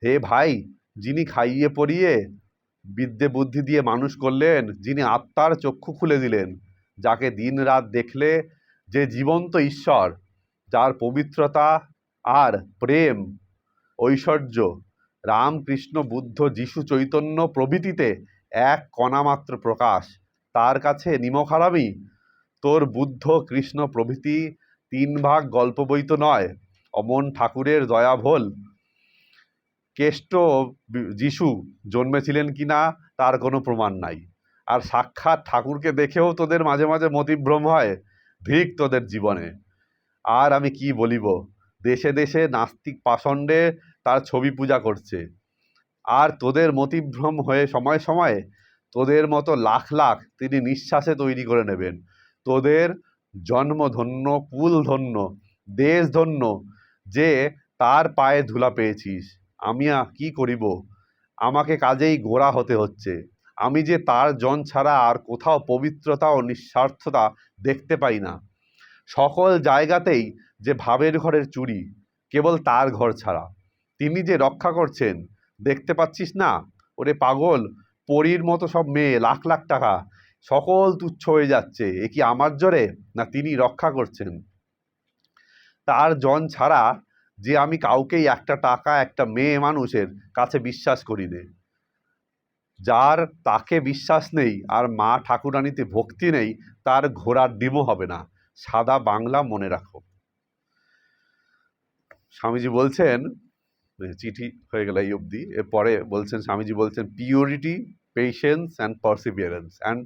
হে ভাই, যিনি খাইয়ে পরিয়ে বিদ্যে বুদ্ধি দিয়ে মানুষ করলেন, যিনি আত্মার চক্ষু খুলে দিলেন, যাকে দিন রাত দেখলে যে জীবন্ত ঈশ্বর, যার পবিত্রতা আর প্রেম ঐশ্বর্য রাম কৃষ্ণ বুদ্ধ যিশু চৈতন্য প্রভৃতিতে এক কণামাত্র প্রকাশ, তার কাছে নিমক হারামি? তোর বুদ্ধ কৃষ্ণ প্রভৃতি 3 ভাগ গল্প বই তো নয়, অমন ঠাকুরের দয়া ভোল। কেষ্ট যিশু জন্মেছিলেন কিনা তার কোনো প্রমাণ নাই, আর সাক্ষাৎ ঠাকুরকে দেখেও তোদের মাঝে মাঝে মতিভ্রম হয়। ধিক তোদের জীবনে। আর আমি কি বলিব, দেশে দেশে নাস্তিক পাষণ্ডে তার ছবি পূজা করছে, আর তোদের মতিভ্রম হয়ে সময়ে সময়ে তোদের মতো লাখ লাখ তিনি নিঃশ্বাসে তৈরি করে নেবেন। তোদের জন্ম ধন্য, কুল ধন্য, দেশ ধন্য যে তার পায়ে ধুলা পেয়েছিস। আমি কি করিব, আমাকে কাজেই গোড়া হতে হচ্ছে। আমি যে তার জন ছাড়া আর কোথাও পবিত্রতা ও নিঃস্বার্থতা দেখতে পাই না। সকল জায়গাতেই যে ভাবের ঘরের চুরি, কেবল তার ঘর ছাড়া। তিনি যে রক্ষা করছেন, দেখতে পাচ্ছিস না? ওরে পাগল, পরীর মতো সব মেয়ে, লাখ লাখ টাকা, সকল তুচ্ছ হয়ে যাচ্ছে। এ কি আমার জোরে, না তিনি রক্ষা করছেন? তার জন ছাড়া যে আমি কাউকেই একটা টাকা, একটা মেয়ে মানুষের কাছে বিশ্বাস করি নে। যার তাকে বিশ্বাস নেই আর মা ঠাকুরানীতে ভক্তি নেই, তার ঘোড়ার ডিমও হবে না। সাদা বাংলা মনে রাখো। স্বামীজি বলছেন, চিঠি হয়ে গেল এই অবধি, এরপরে বলছেন, স্বামীজি বলছেন, purity, patience and perseverance and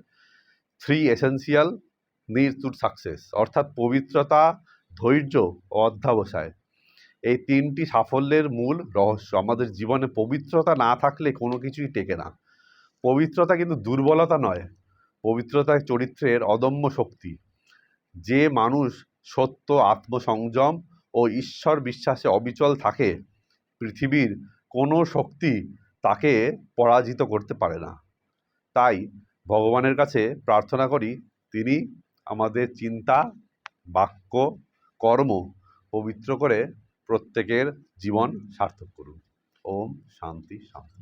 3 essential needs to success, অর্থাৎ পবিত্রতা, ধৈর্য ও অধ্যবসায়। এই 3টি সাফল্যের মূল রহস্য। আমাদের জীবনে পবিত্রতা না থাকলে কোনো কিছুই টেকে না। পবিত্রতা কিন্তু দুর্বলতা নয়, পবিত্রতা চরিত্রের অদম্য শক্তি। যে মানুষ সত্য, আত্মসংযম ও ঈশ্বর বিশ্বাসে অবিচল থাকে, পৃথিবীর কোনো শক্তি তাকে পরাজিত করতে পারে না। তাই ভগবানের কাছে প্রার্থনা করি, তিনি আমাদের চিন্তা, বাক্য, কর্ম পবিত্র করে প্রত্যেকের জীবন সার্থক করুন। ওম শান্তি শান্তি।